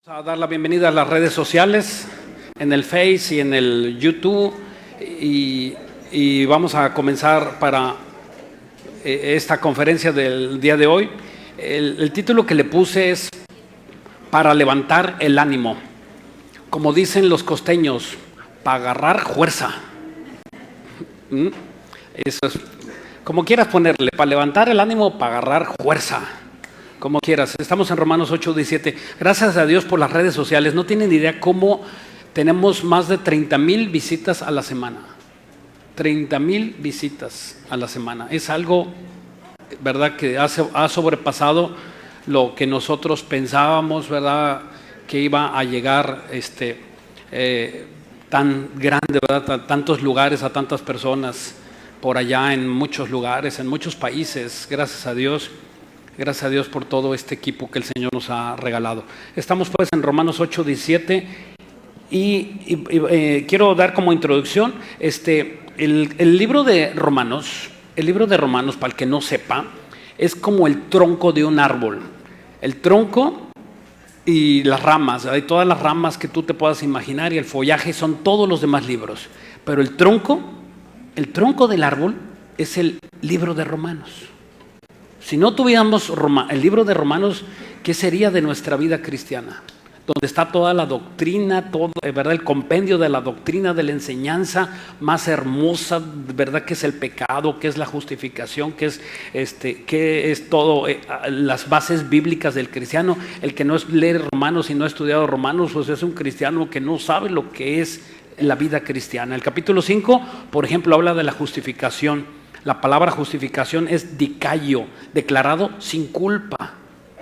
A dar la bienvenida a las redes sociales, en el Face y en el YouTube, y vamos a comenzar para esta conferencia del día de hoy. El título que le puse es para levantar el ánimo, como dicen los costeños, para agarrar fuerza. Eso es, como quieras ponerle, para levantar el ánimo, para agarrar fuerza. Como quieras. Estamos en Romanos 8:17. Gracias a Dios por las redes sociales. No tienen idea cómo tenemos más de 30,000 visitas a la semana. 30,000 visitas a la semana. Es algo, verdad, que ha sobrepasado lo que nosotros pensábamos, verdad, que iba a llegar tan grande, verdad, a tantos lugares, a tantas personas por allá, en muchos lugares, en muchos países. Gracias a Dios. Gracias a Dios por todo este equipo que el Señor nos ha regalado. Estamos pues en Romanos 8:17 y quiero dar como introducción el libro de Romanos. El libro de Romanos, para el que no sepa, es como el tronco de un árbol. El tronco y las ramas, hay todas las ramas que tú te puedas imaginar, y el follaje son todos los demás libros. Pero el tronco del árbol es el libro de Romanos. Si no tuviéramos el libro de Romanos, ¿qué sería de nuestra vida cristiana? Donde está toda la doctrina, todo, ¿verdad? El compendio de la doctrina, de la enseñanza más hermosa, ¿verdad? ¿Qué es el pecado? ¿Qué es la justificación? ¿Qué es todo? Las bases bíblicas del cristiano. El que no lee Romanos y no ha estudiado Romanos, pues es un cristiano que no sabe lo que es la vida cristiana. El capítulo 5, por ejemplo, habla de la justificación. La palabra justificación es dicayo, declarado sin culpa.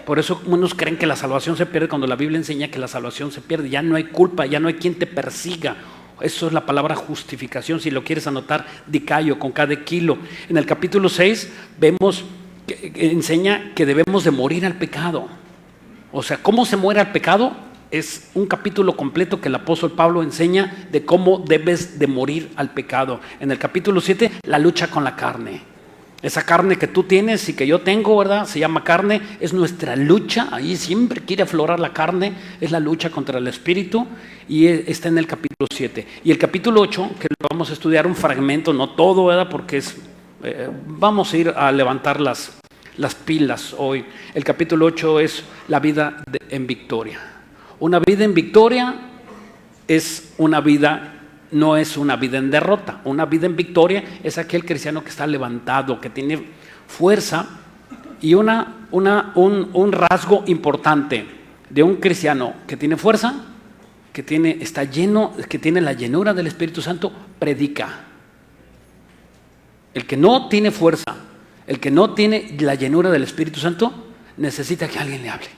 Por eso unos creen que la salvación se pierde cuando la Biblia enseña que la salvación se pierde. Ya no hay culpa, ya no hay quien te persiga. Eso es la palabra justificación, si lo quieres anotar, dicayo, con cada kilo. En el capítulo 6 vemos que enseña que debemos de morir al pecado. O sea, ¿cómo se muere al pecado? Es un capítulo completo que el apóstol Pablo enseña de cómo debes de morir al pecado. En el capítulo 7, la lucha con la carne. Esa carne que tú tienes y que yo tengo, ¿verdad? Se llama carne, es nuestra lucha. Ahí siempre quiere aflorar la carne, es la lucha contra el espíritu, y está en el capítulo 7. Y el capítulo 8, que lo vamos a estudiar un fragmento, no todo, ¿verdad? Porque vamos a ir a levantar las pilas hoy. El capítulo 8 es la vida en victoria. Una vida en victoria es una vida, no es una vida en derrota. Una vida en victoria es aquel cristiano que está levantado, que tiene fuerza. Y un rasgo importante de un cristiano que tiene fuerza, está lleno, que tiene la llenura del Espíritu Santo, predica. El que no tiene fuerza, el que no tiene la llenura del Espíritu Santo, necesita que alguien le hable.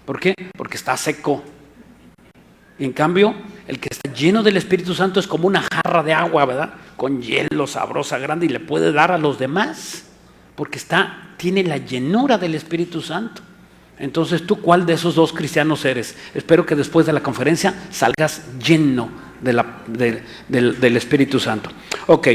¿Por qué? Porque está seco. Y en cambio, el que está lleno del Espíritu Santo es como una jarra de agua, ¿verdad? Con hielo, sabrosa, grande, y le puede dar a los demás, porque tiene la llenura del Espíritu Santo. Entonces, ¿tú cuál de esos dos cristianos eres? Espero que después de la conferencia salgas lleno del Espíritu Santo. Ok.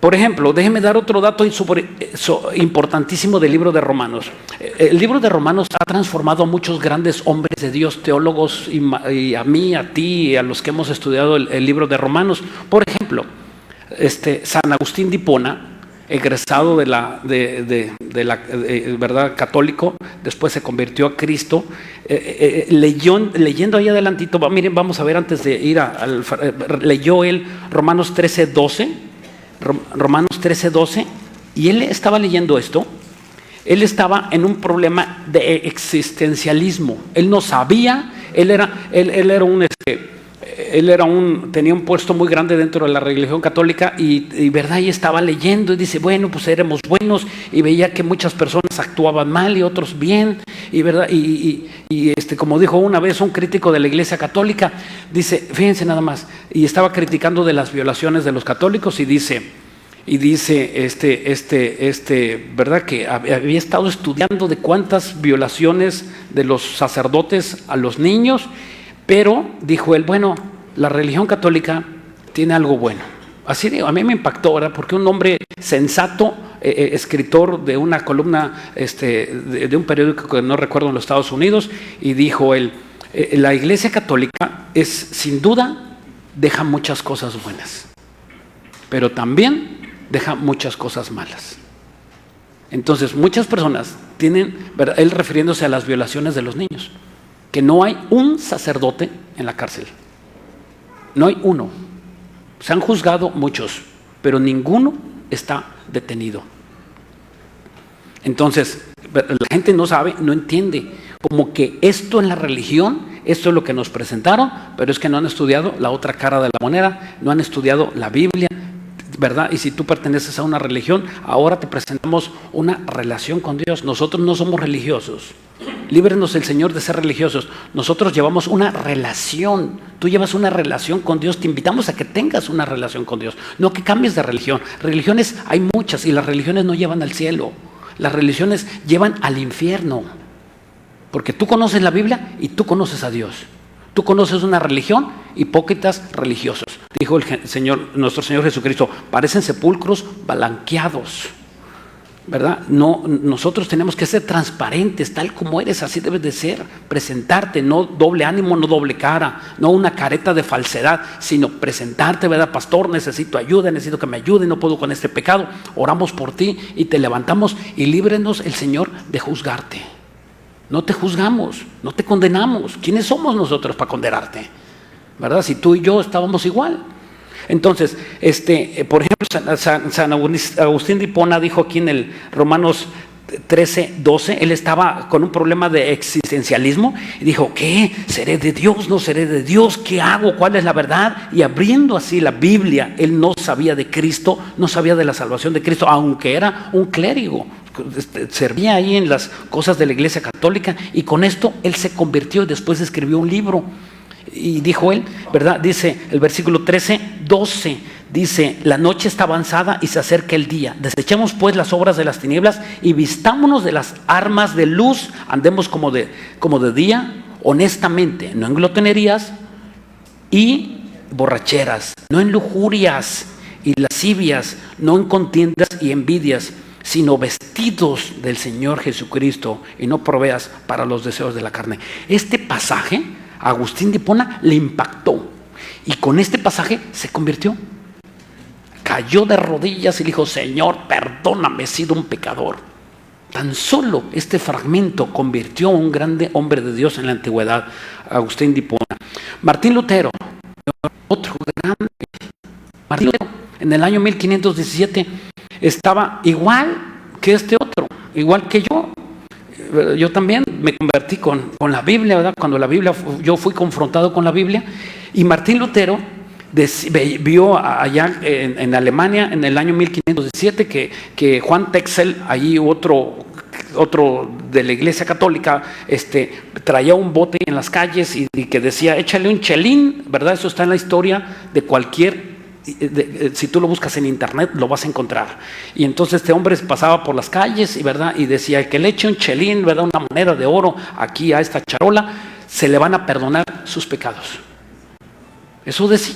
Por ejemplo, déjeme dar otro dato importantísimo del libro de Romanos. El libro de Romanos ha transformado a muchos grandes hombres de Dios, teólogos, y a mí, a ti, y a los que hemos estudiado el libro de Romanos. Por ejemplo, San Agustín de Hipona, egresado de la verdad, católico, después se convirtió a Cristo, leyendo ahí adelantito, miren, vamos a ver antes de ir leyó él Romanos 13:12. Romanos 13:12, y él estaba leyendo esto. Él estaba en un problema de existencialismo. Él no sabía, tenía un puesto muy grande dentro de la religión católica, y verdad, y estaba leyendo y dice, bueno, pues éramos buenos, y veía que muchas personas actuaban mal y otros bien, y verdad, como dijo una vez un crítico de la Iglesia Católica, dice, fíjense nada más, y estaba criticando de las violaciones de los católicos, y dice, verdad, que había estado estudiando de cuántas violaciones de los sacerdotes a los niños, pero dijo él, bueno, la religión católica tiene algo bueno. Así digo, a mí me impactó, ¿verdad? Porque un hombre sensato, escritor de una columna de un periódico que no recuerdo, en los Estados Unidos, y dijo él, La Iglesia Católica es, sin duda, deja muchas cosas buenas, pero también deja muchas cosas malas. Entonces, muchas personas tienen, ¿verdad?, él refiriéndose a las violaciones de los niños, que no hay un sacerdote en la cárcel. No hay uno. Se han juzgado muchos, pero ninguno está detenido. Entonces, la gente no sabe, no entiende, como que esto en la religión, esto es lo que nos presentaron, pero es que no han estudiado la otra cara de la moneda, no han estudiado la Biblia, ¿verdad? Y si tú perteneces a una religión, ahora te presentamos una relación con Dios. Nosotros no somos religiosos. Líbrenos el Señor de ser religiosos. Nosotros llevamos una relación. Tú llevas una relación con Dios. Te invitamos a que tengas una relación con Dios, no que cambies de religión. Religiones hay muchas y las religiones no llevan al cielo. Las religiones llevan al infierno. Porque tú conoces la Biblia y tú conoces a Dios. Tú conoces una religión, hipócritas religiosos. Dijo el Señor, nuestro Señor Jesucristo, parecen sepulcros blanqueados, ¿verdad? No, nosotros tenemos que ser transparentes, tal como eres, así debes de ser, presentarte, no doble ánimo, no doble cara, no una careta de falsedad, sino presentarte, ¿verdad? Pastor, necesito ayuda, necesito que me ayude, no puedo con este pecado, oramos por ti y te levantamos y líbrenos el Señor de juzgarte. No te juzgamos, no te condenamos. ¿Quiénes somos nosotros para condenarte? ¿Verdad? Si tú y yo estábamos igual. Entonces, por ejemplo, San Agustín de Hipona dijo aquí en el Romanos 13:12, él estaba con un problema de existencialismo y dijo, ¿qué? ¿Seré de Dios? ¿No seré de Dios? ¿Qué hago? ¿Cuál es la verdad? Y abriendo así la Biblia, él no sabía de Cristo, no sabía de la salvación de Cristo, aunque era un clérigo. Servía ahí en las cosas de la Iglesia Católica y con esto él se convirtió y después escribió un libro y dijo él, ¿verdad? Dice el versículo 13:12, dice, la noche está avanzada y se acerca el día, desechemos pues las obras de las tinieblas y vistámonos de las armas de luz, andemos como de día, honestamente, no en glotonerías y borracheras, no en lujurias y lascivias, no en contiendas y envidias, sino vestidos del Señor Jesucristo y no proveas para los deseos de la carne. Este pasaje a Agustín de Hipona le impactó y con este pasaje se convirtió. Cayó de rodillas y le dijo, Señor, perdóname, he sido un pecador. Tan solo este fragmento convirtió a un grande hombre de Dios en la antigüedad, Agustín de Hipona. Martín Lutero, otro grande. Martín Lutero, en el año 1517, estaba igual que este otro, igual que yo. Yo también me convertí con la Biblia, ¿verdad? Cuando la Biblia, yo fui confrontado con la Biblia. Y Martín Lutero vio allá en Alemania, en el año 1517, que Juan Texel, allí otro de la Iglesia Católica, traía un bote en las calles y que decía, échale un chelín, ¿verdad? Eso está en la historia de cualquier. Si tú lo buscas en internet lo vas a encontrar. Y entonces este hombre pasaba por las calles y decía, que le eche un chelín, ¿verdad?, una moneda de oro aquí a esta charola, se le van a perdonar sus pecados. Eso decía.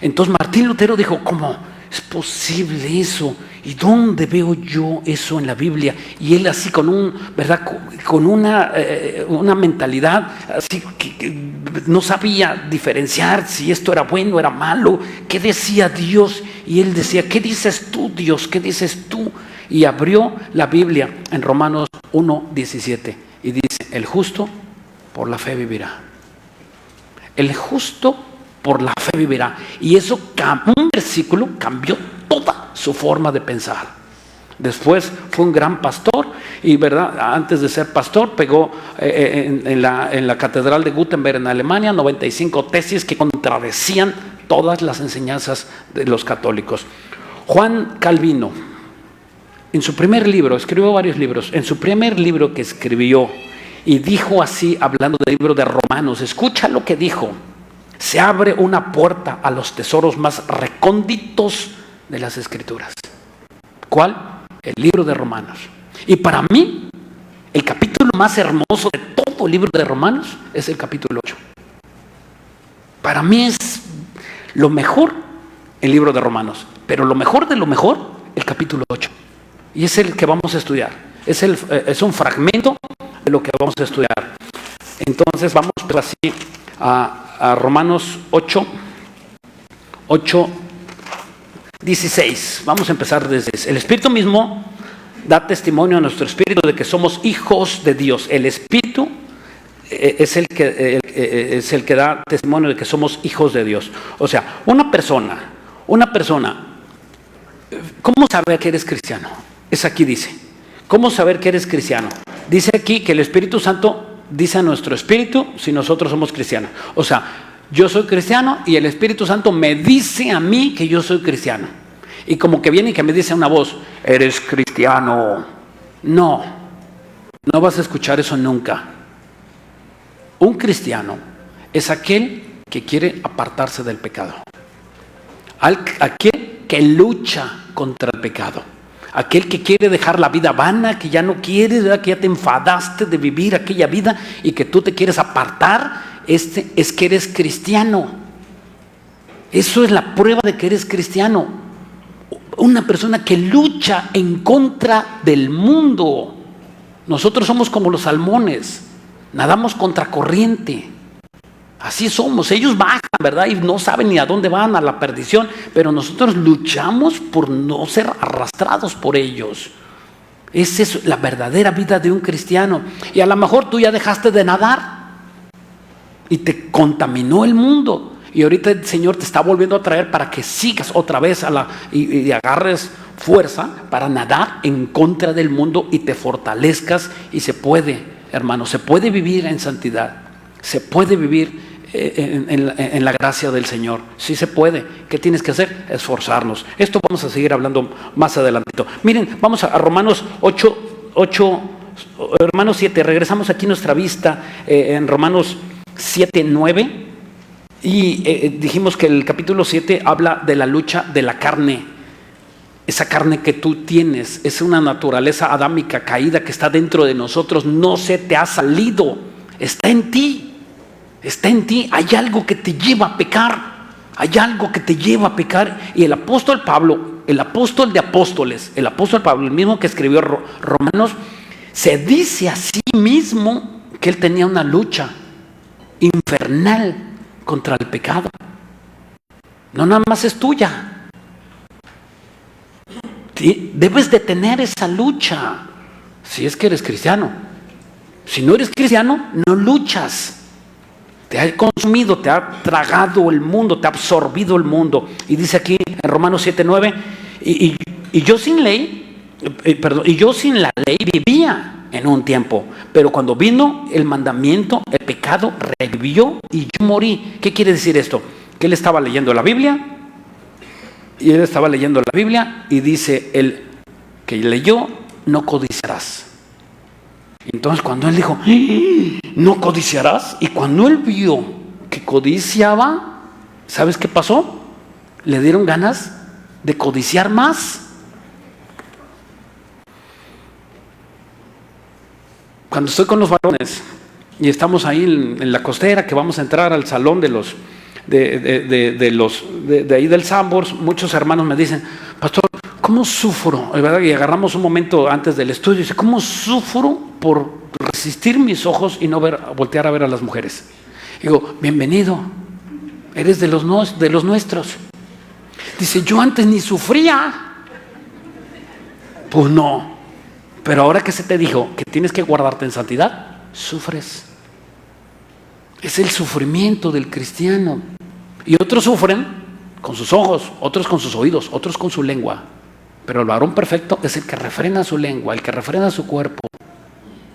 Entonces Martín Lutero dijo, ¿cómo es posible eso? ¿Y dónde veo yo eso en la Biblia? Y él así con una mentalidad así que no sabía diferenciar si esto era bueno o era malo. ¿Qué decía Dios? Y él decía, ¿qué dices tú, Dios? ¿Qué dices tú? Y abrió la Biblia en Romanos 1:17 y dice, el justo por la fe vivirá. El justo por la fe vivirá. Y eso, un versículo cambió toda su forma de pensar. Después fue un gran pastor y, ¿verdad?, antes de ser pastor pegó en la catedral de Gutenberg en Alemania 95 tesis que contradecían todas las enseñanzas de los católicos. Juan Calvino, en su primer libro, escribió varios libros, en su primer libro que escribió, y dijo así, hablando del libro de Romanos, escucha lo que dijo: se abre una puerta a los tesoros más recónditos de las Escrituras. ¿Cuál? El libro de Romanos. Y para mí, el capítulo más hermoso de todo el libro de Romanos es el capítulo 8. Para mí es lo mejor el libro de Romanos, pero lo mejor de lo mejor, el capítulo 8. Y es el que vamos a estudiar. Es un fragmento de lo que vamos a estudiar. Entonces vamos así a Romanos 8, 16. Vamos a empezar desde ese. El Espíritu mismo da testimonio a nuestro espíritu de que somos hijos de Dios. El Espíritu es el que da testimonio de que somos hijos de Dios. O sea, una persona, ¿cómo saber que eres cristiano? Es aquí dice, ¿cómo saber que eres cristiano? Dice aquí que el Espíritu Santo dice a nuestro espíritu si nosotros somos cristianos. O sea, yo soy cristiano y el Espíritu Santo me dice a mí que yo soy cristiano. Y como que viene y que me dice una voz, eres cristiano. No vas a escuchar eso nunca. Un cristiano es aquel que quiere apartarse del pecado. Aquel que lucha contra el pecado. Aquel que quiere dejar la vida vana, que ya no quieres, ¿verdad? Que ya te enfadaste de vivir aquella vida y que tú te quieres apartar, es que eres cristiano. Eso es la prueba de que eres cristiano. Una persona que lucha en contra del mundo. Nosotros somos como los salmones, nadamos contra corriente. Así somos, ellos bajan, ¿verdad? Y no saben ni a dónde van, a la perdición, pero nosotros luchamos por no ser arrastrados por ellos. Esa es la verdadera vida de un cristiano. Y a lo mejor tú ya dejaste de nadar y te contaminó el mundo. Y ahorita el Señor te está volviendo a traer para que sigas otra vez y agarres fuerza para nadar en contra del mundo y te fortalezcas. Y se puede, hermano, se puede vivir en santidad. Se puede vivir en la gracia del Señor. Sí se puede. ¿Qué tienes que hacer? Esforzarnos. Esto vamos a seguir hablando más adelantito. Miren, vamos a Romanos 7. Regresamos aquí nuestra vista en Romanos 7, 9. Y dijimos que el capítulo 7 habla de la lucha de la carne. Esa carne que tú tienes es una naturaleza adámica caída que está dentro de nosotros. No se te ha salido. Está en ti. Está en ti. Hay algo que te lleva a pecar. Hay algo que te lleva a pecar. Y el apóstol Pablo, el apóstol de apóstoles, el apóstol Pablo, el mismo que escribió Romanos, se dice a sí mismo que él tenía una lucha infernal contra el pecado. No nada más es tuya. Debes de tener esa lucha si es que eres cristiano. Si no eres cristiano, no luchas. Te ha consumido, te ha tragado el mundo, te ha absorbido el mundo. Y dice aquí en Romanos 7:9, y yo sin la ley vivía en un tiempo, pero cuando vino el mandamiento, el pecado revivió y yo morí. ¿Qué quiere decir esto? Que él estaba leyendo la Biblia, y dice el que leyó, no codiciarás. Entonces cuando él dijo, no codiciarás, y cuando él vio que codiciaba, ¿sabes qué pasó? Le dieron ganas de codiciar más. Cuando estoy con los varones y estamos ahí en la costera, que vamos a entrar al salón de ahí del Sambors, muchos hermanos me dicen, pastor, ¿cómo sufro? ¿Verdad? Y agarramos un momento antes del estudio y dice, ¿cómo sufro por resistir mis ojos y no voltear a ver a las mujeres? Digo, bienvenido, eres de los nuestros. Dice, yo antes ni sufría. Pues no. Pero ahora que se te dijo que tienes que guardarte en santidad, sufres. Es el sufrimiento del cristiano. Y otros sufren con sus ojos, otros con sus oídos, otros con su lengua. Pero el varón perfecto es el que refrena su lengua, el que refrena su cuerpo.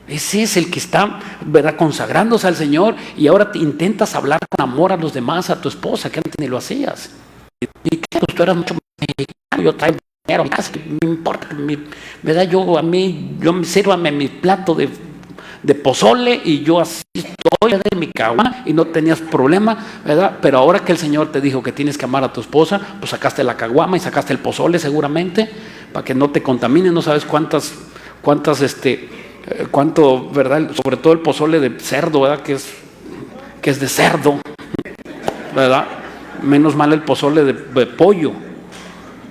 Ese es el que está, ¿verdad?, consagrándose al Señor, y ahora te intentas hablar con amor a los demás, a tu esposa, que antes ni lo hacías. Y que pues, tú eras mucho más mexicano, yo traigo dinero, me importa, ¿verdad? Yo me sírvame mi plato de pozole y yo así estoy de mi caguama y no tenías problema, ¿verdad? Pero ahora que el Señor te dijo que tienes que amar a tu esposa, pues sacaste la caguama y sacaste el pozole seguramente para que no te contamine. No sabes cuánto, ¿verdad? Sobre todo el pozole de cerdo, ¿verdad? Que es de cerdo, ¿verdad? Menos mal el pozole de pollo,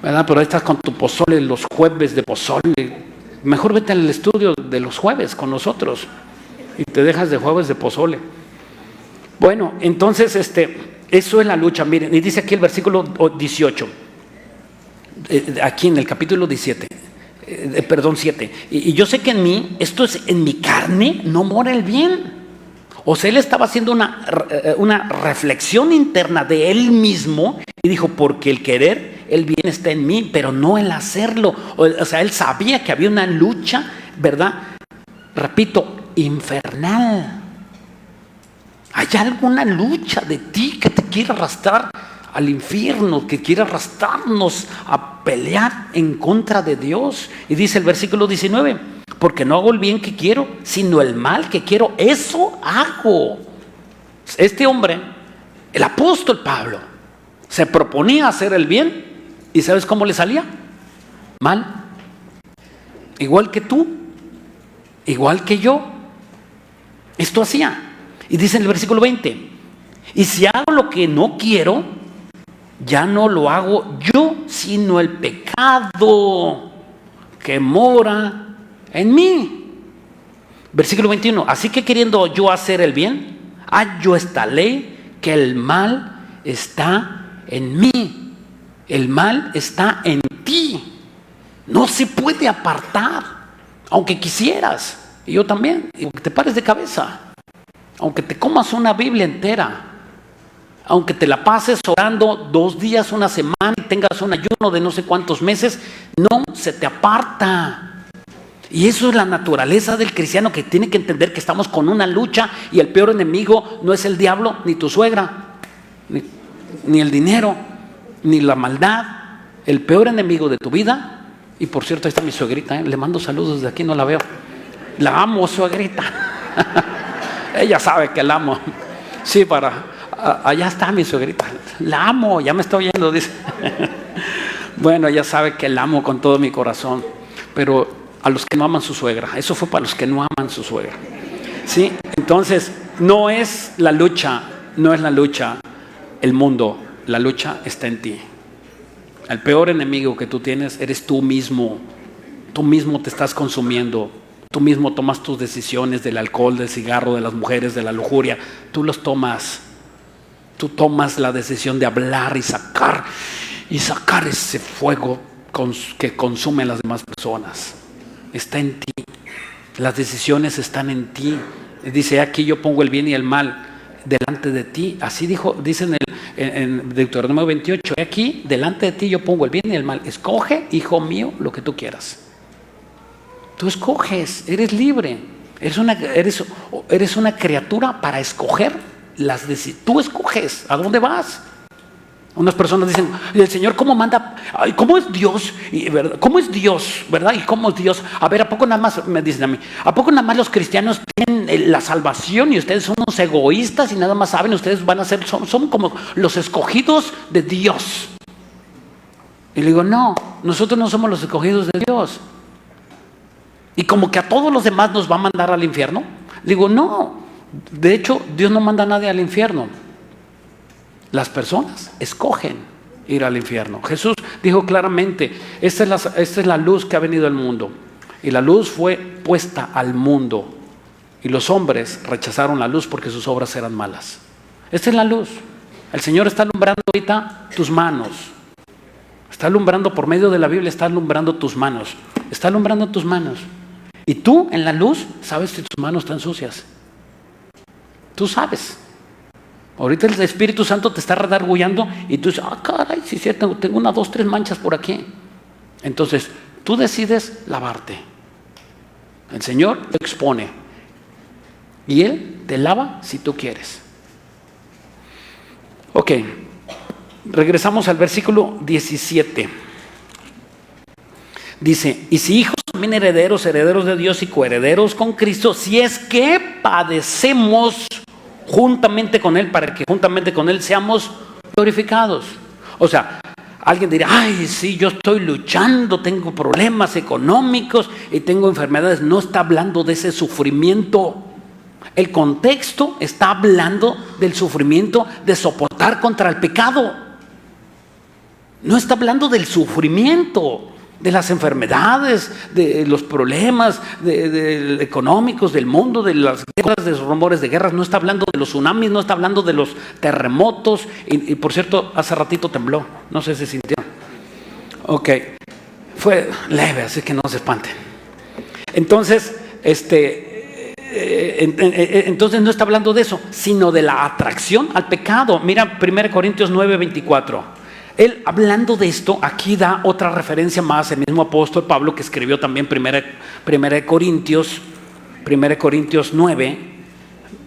¿verdad? Pero ahí estás con tu pozole los jueves de pozole. Mejor vete al estudio de los jueves con nosotros. y te dejas de jueves de pozole. Bueno, entonces eso es la lucha. Miren, y dice aquí el versículo 18, aquí en el capítulo 17, perdón, 7. Y yo sé que en mí, esto es en mi carne, no mora el bien. O sea, él estaba haciendo una reflexión interna de él mismo y dijo, porque el querer, el bien está en mí, pero no el hacerlo. O sea, él sabía que había una lucha, ¿verdad? Repito, infernal. Hay alguna lucha de ti que te quiere arrastrar al infierno, que quiere arrastrarnos a pelear en contra de Dios. Y dice el versículo 19, porque no hago el bien que quiero, sino el mal que quiero, eso hago. Este hombre, el apóstol Pablo, se proponía hacer el bien, ¿y sabes cómo le salía? Mal. Igual que tú, igual que yo. Esto hacía. Y dice en el versículo 20, y si hago lo que no quiero, ya no lo hago yo, sino el pecado que mora en mí. Versículo 21, así que queriendo yo hacer el bien, hallo esta ley, que el mal está en mí. El mal está en ti. No se puede apartar, aunque quisieras. Y yo también, y aunque te pares de cabeza, aunque te comas una Biblia entera, aunque te la pases orando 2 días, una semana y tengas un ayuno de no sé cuántos meses, no se te aparta. Y eso es la naturaleza del cristiano, que tiene que entender que estamos con una lucha y el peor enemigo no es el diablo, ni tu suegra, ni el dinero, ni la maldad. El peor enemigo de tu vida, y por cierto, ahí está mi suegrita, le mando saludos desde aquí, no la veo. La amo, suegrita. Ella sabe que la amo. Sí, allá está mi suegrita. La amo, ya me está oyendo, dice. Bueno, ella sabe que la amo con todo mi corazón. Pero a los que no aman su suegra, eso fue para los que no aman su suegra. ¿Sí? Entonces, no es la lucha el mundo. La lucha está en ti. El peor enemigo que tú tienes eres tú mismo. Tú mismo te estás consumiendo. Tú mismo tomas tus decisiones del alcohol, del cigarro, de las mujeres, de la lujuria. Tú los tomas. Tú tomas la decisión de hablar y sacar ese fuego que consume a las demás personas. Está en ti. Las decisiones están en ti. Dice, aquí yo pongo el bien y el mal delante de ti. Así dice en Deuteronomio 28, aquí delante de ti yo pongo el bien y el mal. Escoge, hijo mío, lo que tú quieras. Tú escoges, eres libre, eres una criatura para escoger tú escoges a dónde vas. Unas personas dicen, el Señor cómo manda, ay, cómo es Dios, cómo es Dios, ¿verdad? Y cómo es Dios. A ver, ¿a poco nada más, me dicen a mí, a poco nada más los cristianos tienen la salvación y ustedes son unos egoístas y nada más saben, ustedes van a ser, son como los escogidos de Dios? Y le digo, no, nosotros no somos los escogidos de Dios. Y como que a todos los demás nos va a mandar al infierno. Digo, no, de hecho Dios no manda a nadie al infierno. Las personas escogen ir al infierno. Jesús dijo claramente, esta es la luz que ha venido al mundo. Y la luz fue puesta al mundo. Y los hombres rechazaron la luz porque sus obras eran malas. Esta es la luz. El Señor está alumbrando ahorita tus manos. Está alumbrando por medio de la Biblia, está alumbrando tus manos. Está alumbrando tus manos. Y tú en la luz sabes si tus manos están sucias. Tú sabes. Ahorita el Espíritu Santo te está redargullando y tú dices, caray, sí, tengo 1, 2, 3 manchas por aquí. Entonces, tú decides lavarte. El Señor te expone. Y Él te lava si tú quieres. Ok. Regresamos al versículo 17. Dice, y si hijos también herederos de Dios y coherederos con Cristo, si es que padecemos juntamente con Él, para que juntamente con Él seamos glorificados. O sea, alguien dirá, ay, sí, yo estoy luchando, tengo problemas económicos y tengo enfermedades. No está hablando de ese sufrimiento. El contexto está hablando del sufrimiento de soportar contra el pecado. No está hablando del sufrimiento. de las enfermedades, de los problemas económicos del mundo, de las guerras, de los rumores de guerras. No está hablando de los tsunamis, no está hablando de los terremotos. Y por cierto, hace ratito tembló, no sé si sintió. Ok, fue leve, así que no se espanten. Entonces, entonces no está hablando de eso, sino de la atracción al pecado. Mira 1 Corintios 9:24. Él, hablando de esto, aquí da otra referencia más, el mismo apóstol Pablo, que escribió también 1 Corintios 9.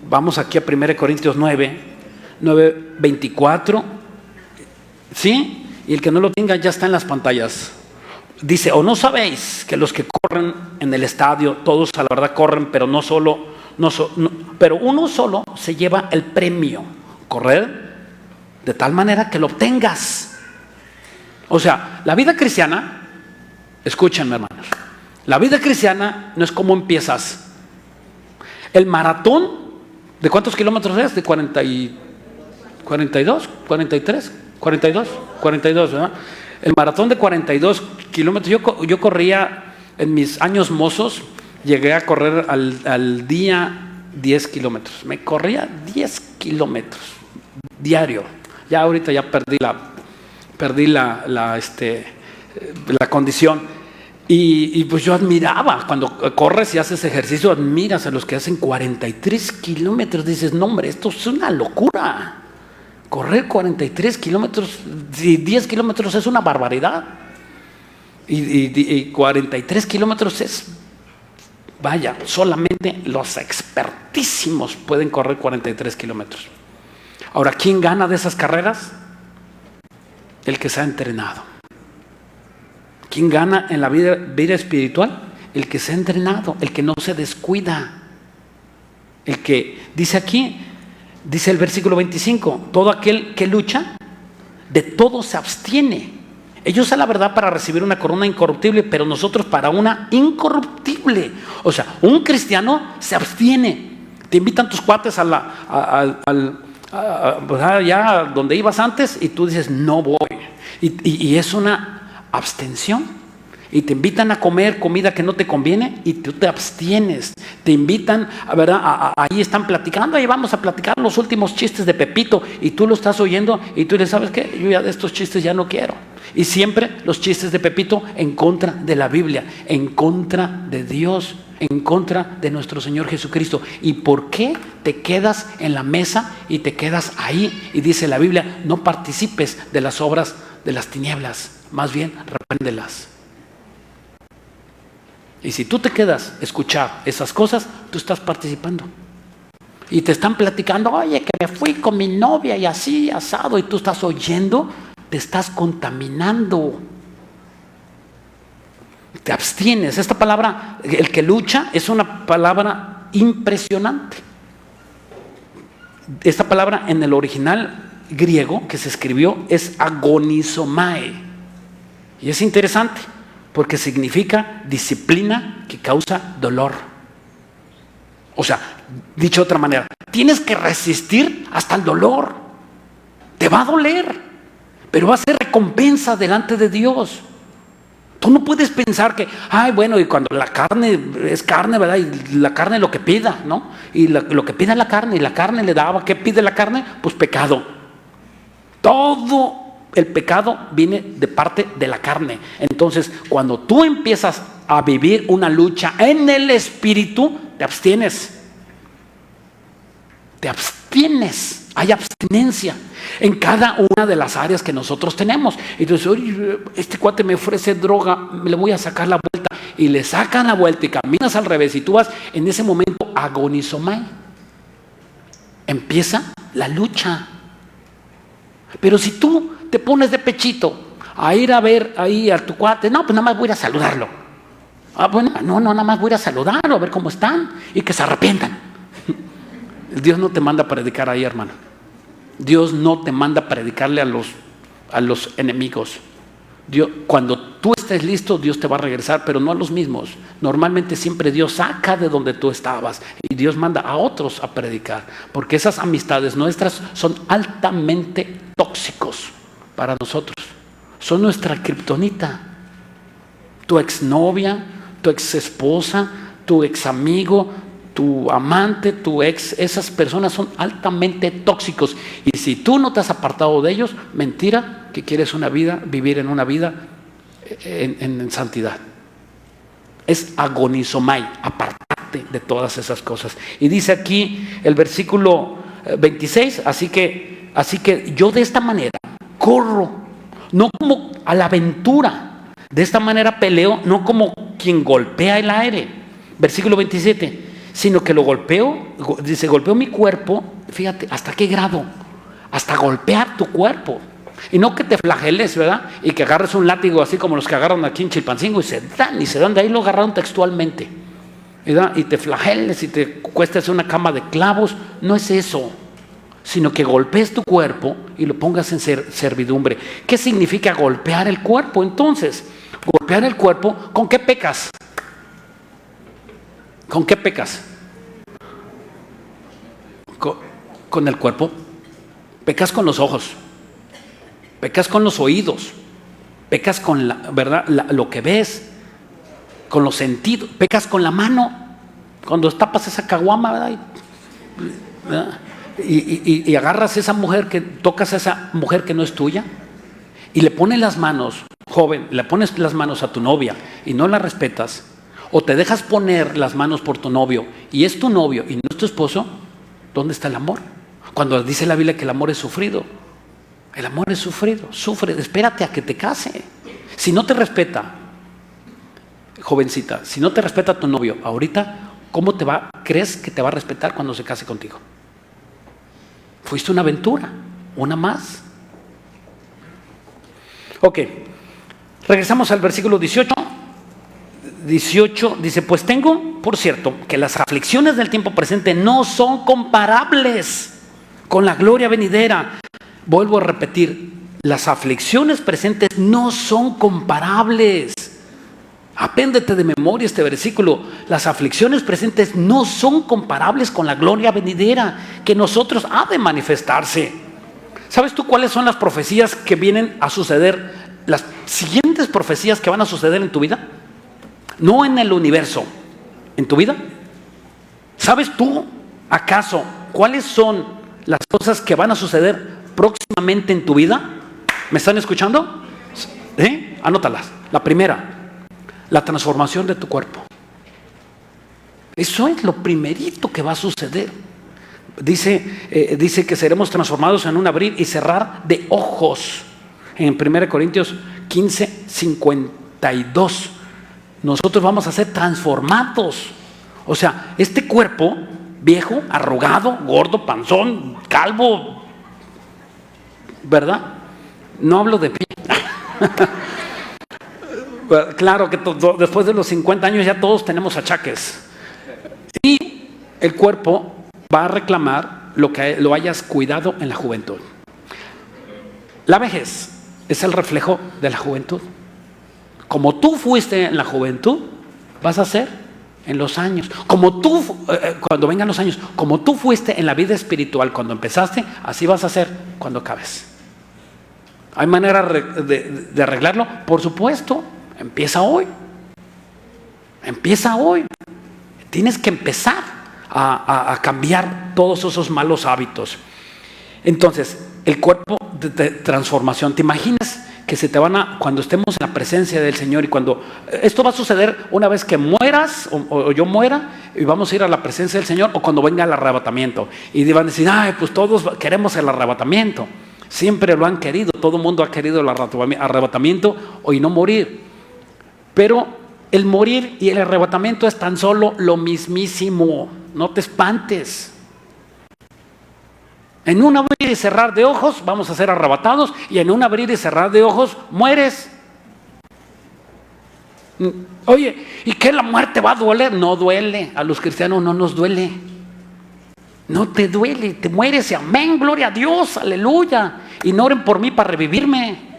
Vamos aquí a 1 Corintios 9:24. ¿Sí? Y el que no lo tenga ya está en las pantallas. Dice: ¿o no sabéis que los que corren en el estadio, todos a la verdad corren, pero pero uno solo se lleva el premio? Correr de tal manera que lo obtengas. O sea, la vida cristiana, escúchenme hermanos, la vida cristiana no es como empiezas. El maratón, ¿de cuántos kilómetros es? De 42, 43, 42, ¿verdad? El maratón de 42 kilómetros. Yo corría en mis años mozos, llegué a correr al día 10 kilómetros. Me corría 10 kilómetros diario. Ya ahorita ya perdí la condición. Y pues yo admiraba, cuando corres y haces ejercicio, admiras a los que hacen 43 kilómetros. Dices: no hombre, esto es una locura. Correr 43 kilómetros, 10 kilómetros es una barbaridad. Y 43 kilómetros es, vaya, solamente los expertísimos pueden correr 43 kilómetros. Ahora, ¿quién gana de esas carreras? El que se ha entrenado. ¿Quién gana en la vida espiritual? El que se ha entrenado, el que no se descuida. El que, dice aquí, dice el versículo 25, todo aquel que lucha, de todo se abstiene. Ellos a la verdad para recibir una corona incorruptible, pero nosotros para una incorruptible. O sea, un cristiano se abstiene. Te invitan tus cuates ya donde ibas antes y tú dices: no voy. Y es una abstención. Y te invitan a comer comida que no te conviene y tú te abstienes. Te invitan, ¿verdad? Ahí están platicando, ahí vamos a platicar los últimos chistes de Pepito, y tú lo estás oyendo y tú dices: ¿sabes qué? Yo ya de estos chistes ya no quiero. Y siempre los chistes de Pepito en contra de la Biblia, en contra de Dios, en contra de nuestro Señor Jesucristo. ¿Y por qué te quedas en la mesa y te quedas ahí? Y dice la Biblia: no participes de las obras de las tinieblas, más bien repréndelas. Y si tú te quedas a escuchar esas cosas, tú estás participando. Y te están platicando: oye, que me fui con mi novia y así, asado, y tú estás oyendo, te estás contaminando. Te abstienes. Esta palabra, el que lucha, es una palabra impresionante. Esta palabra en el original griego que se escribió es agonizomae. Y es interesante, porque significa disciplina que causa dolor. O sea, dicho de otra manera, tienes que resistir hasta el dolor. Te va a doler, pero va a ser recompensa delante de Dios. Tú no puedes pensar que, bueno, y cuando la carne es carne, ¿verdad? Y la carne lo que pida, ¿no? Y lo que pida la carne, y la carne le daba, ¿qué pide la carne? Pues pecado. Todo el pecado viene de parte de la carne. Entonces, cuando tú empiezas a vivir una lucha en el espíritu, te abstienes. Te abstienes. Hay abstinencia en cada una de las áreas que nosotros tenemos. Entonces, oye, este cuate me ofrece droga, le voy a sacar la vuelta. Y le sacan la vuelta y caminas al revés. Y tú vas en ese momento agonizomai. Empieza la lucha. Pero si tú te pones de pechito a ir a ver ahí a tu cuate, no, pues nada más voy a ir a saludarlo. Bueno, no, nada más voy a ir a saludarlo, a ver cómo están y que se arrepientan. Dios no te manda a predicar ahí, hermano. Dios no te manda a predicarle a los enemigos. Cuando tú estés listo, Dios te va a regresar, pero no a los mismos. Normalmente siempre Dios saca de donde tú estabas y Dios manda a otros a predicar, porque esas amistades nuestras son altamente tóxicos para nosotros. Son nuestra kriptonita. tu exnovia, tu exesposa, tu examigo, tu amante, tu ex. Esas personas son altamente tóxicos. Y si tú no te has apartado de ellos, mentira que quieres una vida, vivir en una vida en santidad. Es agonizomai, apartarte de todas esas cosas. Y dice aquí el versículo 26, así que yo de esta manera corro, no como a la aventura, de esta manera peleo, no como quien golpea el aire. Versículo 27, sino que lo golpeo, dice, golpeo mi cuerpo, fíjate, ¿hasta qué grado? Hasta golpear tu cuerpo. Y no que te flageles, ¿verdad? Y que agarres un látigo así como los que agarran aquí en Chilpancingo y se dan, de ahí lo agarraron textualmente, ¿verdad? Y te flageles y te cuestes una cama de clavos. No es eso, sino que golpees tu cuerpo y lo pongas en servidumbre. ¿Qué significa golpear el cuerpo? Entonces, golpear el cuerpo, ¿con qué pecas? ¿Con qué pecas? Con el cuerpo. Pecas con los ojos, pecas con los oídos, pecas con ¿verdad? Lo que ves, con los sentidos, pecas con la mano, cuando tapas esa caguama, ¿verdad? Y agarras a esa mujer, tocas a esa mujer que no es tuya, y le pones las manos, joven, le pones las manos a tu novia y no la respetas, o te dejas poner las manos por tu novio y es tu novio y no es tu esposo. ¿Dónde está el amor? Cuando dice la Biblia que el amor es sufrido. El amor es sufrido, sufre, espérate a que te case. Si no te respeta, jovencita, si no te respeta tu novio ahorita, ¿cómo crees que te va a respetar cuando se case contigo? Fuiste una aventura, una más. Ok, regresamos al versículo 18. 18 dice, pues tengo, por cierto, que las aflicciones del tiempo presente no son comparables con la gloria venidera. Vuelvo a repetir, las aflicciones presentes no son comparables. Apréndete de memoria este versículo. Las aflicciones presentes no son comparables con la gloria venidera que nosotros ha de manifestarse. ¿Sabes tú cuáles son las profecías que vienen a suceder? Las siguientes profecías que van a suceder en tu vida. No en el universo, en tu vida. ¿Sabes tú acaso cuáles son las cosas que van a suceder próximamente en tu vida? ¿Me están escuchando? Anótalas. La primera, la transformación de tu cuerpo. Eso es lo primerito que va a suceder. Dice que seremos transformados en un abrir y cerrar de ojos. En 1 Corintios 15, 52. Nosotros vamos a ser transformados. O sea, este cuerpo viejo, arrugado, gordo, panzón, calvo, ¿verdad? No hablo de pie. Claro que después de los 50 años ya todos tenemos achaques. Y el cuerpo va a reclamar lo que lo hayas cuidado en la juventud. La vejez es el reflejo de la juventud. Como tú fuiste en la juventud, vas a ser en los años. Como tú, cuando vengan los años, como tú fuiste en la vida espiritual cuando empezaste, así vas a ser cuando acabes. ¿Hay manera de arreglarlo? Por supuesto, empieza hoy. Empieza hoy. Tienes que empezar a cambiar todos esos malos hábitos. Entonces, el cuerpo de transformación, ¿te imaginas que se te cuando estemos en la presencia del Señor? Y cuando esto va a suceder una vez que mueras o yo muera y vamos a ir a la presencia del Señor, o cuando venga el arrebatamiento y van a decir, pues todos queremos el arrebatamiento, siempre lo han querido, todo el mundo ha querido el arrebatamiento y no morir. Pero el morir y el arrebatamiento es tan solo lo mismísimo, no te espantes. En un abrir y cerrar de ojos vamos a ser arrebatados, y en un abrir y cerrar de ojos mueres. Oye, ¿y qué la muerte va a doler? No duele, a los cristianos no nos duele. No te duele, te mueres y amén, gloria a Dios, aleluya. Y no oren por mí para revivirme.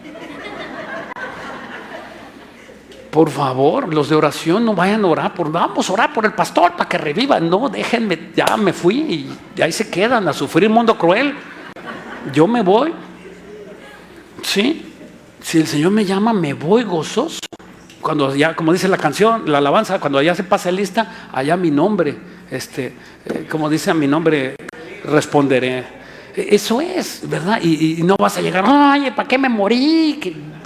Por favor, los de oración no vayan a orar vamos a orar por el pastor para que reviva. No, déjenme, ya me fui y ahí se quedan a sufrir mundo cruel. Yo me voy. Sí, si el Señor me llama, me voy gozoso. cuando ya, como dice la canción, la alabanza, cuando ya se pase lista, allá mi nombre, como dice, a mi nombre responderé. Eso es, ¿verdad? Y no vas a llegar, ay, ¿para qué me morí?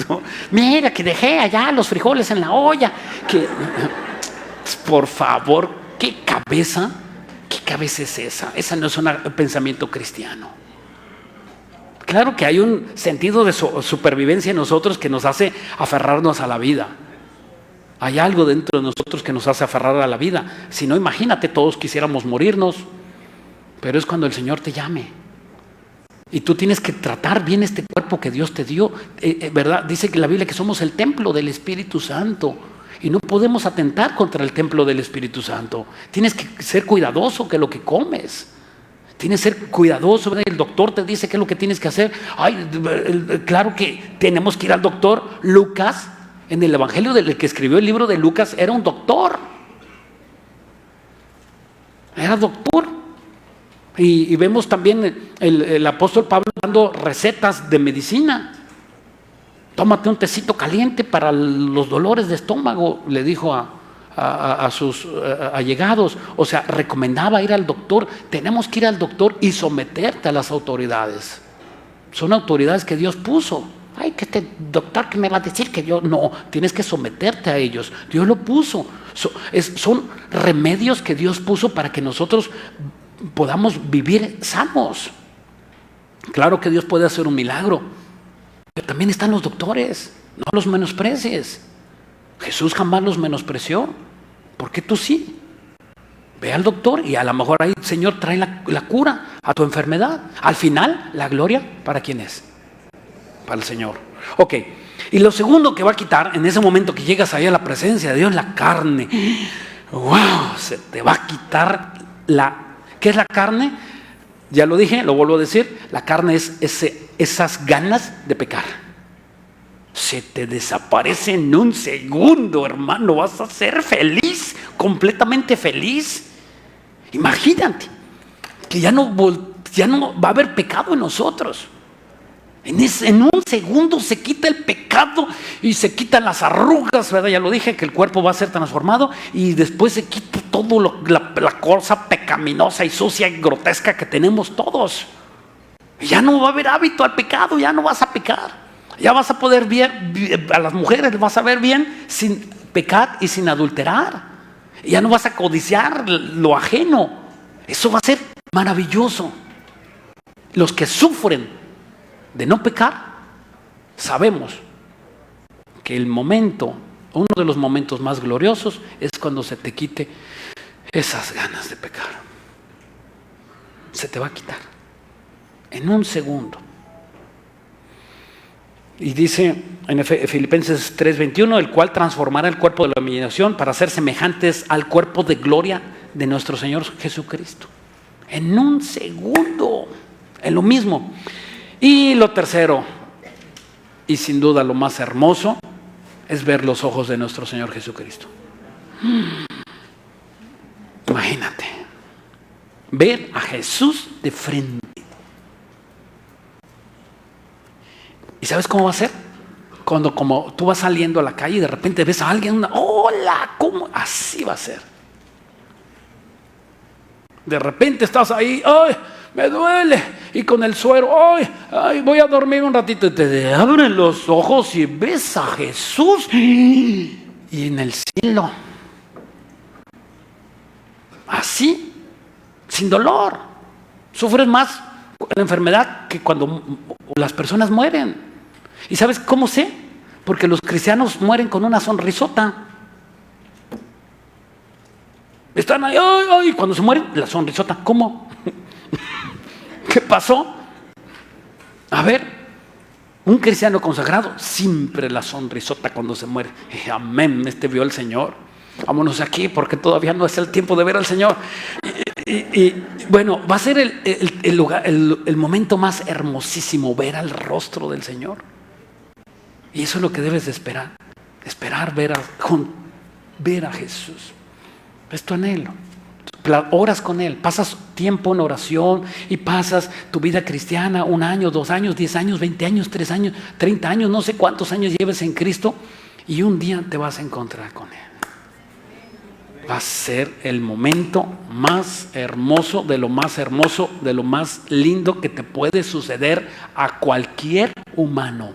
No, mira, que dejé allá los frijoles en la olla. Por favor, ¿qué cabeza es esa? Esa no es un pensamiento cristiano. Claro que hay un sentido de supervivencia en nosotros que nos hace aferrarnos a la vida. Hay algo dentro de nosotros que nos hace aferrar a la vida. Si no, imagínate, todos quisiéramos morirnos. Pero es cuando el Señor te llame. Y tú tienes que tratar bien este cuerpo que Dios te dio, ¿verdad? Dice que la Biblia que somos el templo del Espíritu Santo y no podemos atentar contra el templo del Espíritu Santo. Tienes que ser cuidadoso que lo que comes. Tienes que ser cuidadoso, ¿verdad? El doctor te dice qué es lo que tienes que hacer. Ay, claro que tenemos que ir al doctor. Lucas, en el Evangelio del que escribió el libro de Lucas, era un doctor. Era doctor. Y vemos también el apóstol Pablo dando recetas de medicina. Tómate un tecito caliente para los dolores de estómago, le dijo a sus allegados. O sea, recomendaba ir al doctor. Tenemos que ir al doctor y someterte a las autoridades. Son autoridades que Dios puso. Ay, que este doctor que me va a decir que yo no, tienes que someterte a ellos. Dios lo puso. Son remedios que Dios puso para que nosotros podamos vivir sanos. Claro que Dios puede hacer un milagro, pero también están los doctores. No los menosprecies. Jesús jamás los menospreció. ¿Por qué tú sí? Ve al doctor y a lo mejor ahí el Señor trae la cura a tu enfermedad. Al final, la gloria, ¿para quién es? Para el Señor. Ok, y lo segundo que va a quitar en ese momento que llegas ahí a la presencia de Dios, la carne. ¡Wow! Se te va a quitar ¿qué es la carne? Ya lo dije, lo vuelvo a decir. La carne es esas ganas de pecar. Se te desaparece en un segundo, hermano. Vas a ser feliz, completamente feliz. Imagínate que ya no va a haber pecado en nosotros. En un segundo se quita el pecado y se quitan las arrugas, ¿verdad? Ya lo dije, que el cuerpo va a ser transformado y después se quita todo la cosa pecaminosa y sucia y grotesca que tenemos todos. Y ya no va a haber hábito al pecado, ya no vas a pecar. Ya vas a poder ver, a las mujeres vas a ver bien sin pecar y sin adulterar. Ya no vas a codiciar lo ajeno. Eso va a ser maravilloso. Los que sufren de no pecar, sabemos que uno de los momentos más gloriosos es cuando se te quite esas ganas de pecar. Se te va a quitar en un segundo. Y dice en Filipenses 3:21, el cual transformará el cuerpo de la humillación para ser semejantes al cuerpo de gloria de nuestro Señor Jesucristo. En un segundo, en lo mismo. Y lo tercero, y sin duda lo más hermoso, es ver los ojos de nuestro Señor Jesucristo. Imagínate, ver a Jesús de frente. ¿Y sabes cómo va a ser? Cuando como tú vas saliendo a la calle y de repente ves a alguien, hola, ¿cómo? Así va a ser. De repente estás ahí, ¡ay, me duele! Y con el suero, ¡ay, voy a dormir un ratito! Y te abren los ojos y ves a Jesús y en el cielo. Así, sin dolor. Sufres más la enfermedad que cuando las personas mueren. ¿Y sabes cómo sé? Porque los cristianos mueren con una sonrisota. Están ahí, ¡ay! Cuando se mueren, la sonrisota. ¿Cómo? ¿Qué pasó? A ver, un cristiano consagrado, siempre la sonrisota cuando se muere. Amén, vio el Señor. Vámonos aquí porque todavía no es el tiempo de ver al Señor. Y bueno, va a ser el momento más hermosísimo, ver al rostro del Señor. Y eso es lo que debes de esperar. Esperar ver a Jesús. Es tu anhelo. Oras con Él, pasas tiempo en oración y pasas tu vida cristiana 1 año, 2 años, 10 años, 20 años, 3 años, 30 años, no sé cuántos años lleves en Cristo. y un día te vas a encontrar con Él. Va a ser el momento más hermoso, de lo más lindo que te puede suceder a cualquier humano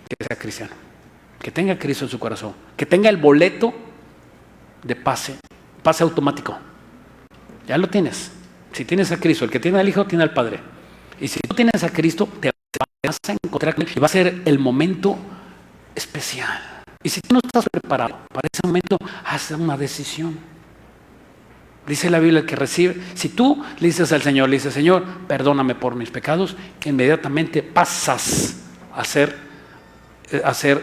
que sea cristiano, que tenga a Cristo en su corazón, que tenga el boleto de pase automático. Ya lo tienes. Si tienes a Cristo, el que tiene al Hijo tiene al Padre. Y si tú tienes a Cristo, te vas a encontrar con Él y va a ser el momento especial. Y si tú no estás preparado para ese momento, haz una decisión. Dice la Biblia, el que recibe, si tú le dices al Señor, le dices, Señor, perdóname por mis pecados, inmediatamente pasas a ser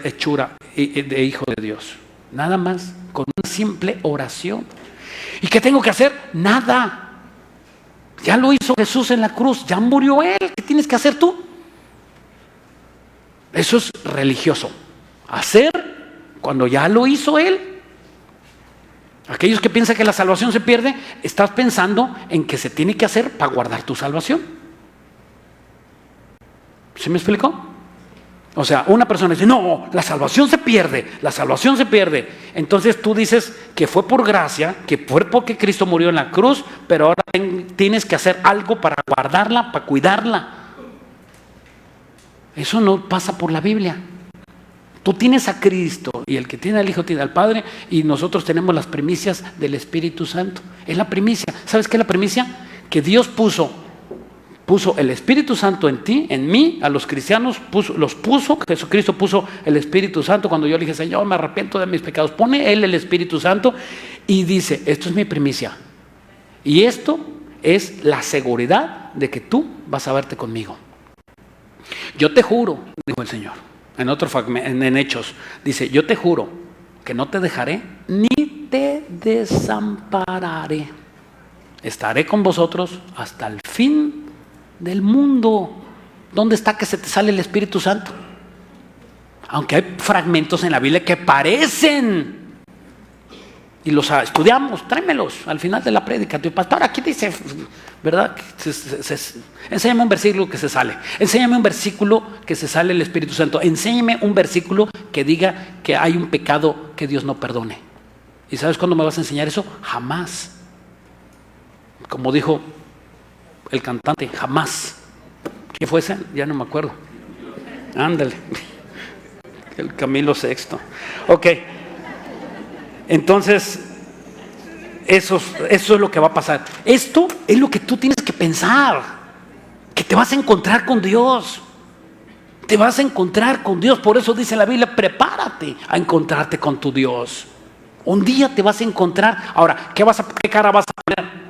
hechura de hijo de Dios. Nada más, con una simple oración. ¿Y qué tengo que hacer? Nada. Ya lo hizo Jesús en la cruz, ya murió Él. ¿Qué tienes que hacer tú? Eso es religioso. Hacer cuando ya lo hizo Él. Aquellos que piensan que la salvación se pierde, estás pensando en que se tiene que hacer para guardar tu salvación. ¿Sí me explicó? O sea, una persona dice, no, la salvación se pierde. Entonces tú dices que fue por gracia, que fue porque Cristo murió en la cruz, pero ahora tienes que hacer algo para guardarla, para cuidarla. Eso no pasa por la Biblia. Tú tienes a Cristo y el que tiene al Hijo tiene al Padre, y nosotros tenemos las primicias del Espíritu Santo. Es la primicia. ¿Sabes qué es la primicia? Que Dios puso el Espíritu Santo en ti, en mí, a los cristianos, Jesucristo puso el Espíritu Santo. Cuando yo le dije, Señor, me arrepiento de mis pecados, pone Él el Espíritu Santo y dice, esto es mi primicia. Y esto es la seguridad de que tú vas a verte conmigo. Yo te juro, dijo el Señor, en Hechos, dice, yo te juro que no te dejaré ni te desampararé. Estaré con vosotros hasta el fin del mundo. ¿Dónde está que se te sale el Espíritu Santo? Aunque hay fragmentos en la Biblia que parecen, y los estudiamos, tráemelos al final de la prédica. Tu pastor, aquí dice, ¿verdad? Enséñame un versículo que se sale. Enséñame un versículo que se sale el Espíritu Santo. Enséñame un versículo que diga que hay un pecado que Dios no perdone. ¿Y sabes cuándo me vas a enseñar eso? Jamás. Como dijo el cantante, jamás. ¿Qué fue ese? Ya no me acuerdo. Ándale. El Camilo VI. Ok. Entonces, eso es lo que va a pasar. Esto es lo que tú tienes que pensar. Que te vas a encontrar con Dios. Te vas a encontrar con Dios. Por eso dice la Biblia, prepárate a encontrarte con tu Dios. Un día te vas a encontrar. Ahora, ¿qué cara vas a poner?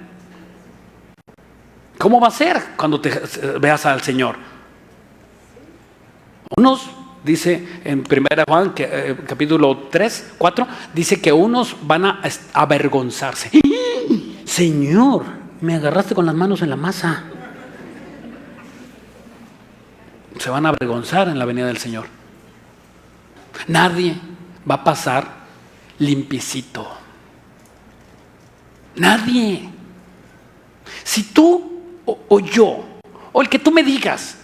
¿Cómo va a ser cuando te veas al Señor? Unos, dice en 1 Juan, capítulo 3, 4, dice que unos van a avergonzarse. Señor, me agarraste con las manos en la masa. Se van a avergonzar en la venida del Señor. Nadie va a pasar limpiecito. Nadie. Si tú o yo, o el que tú me digas,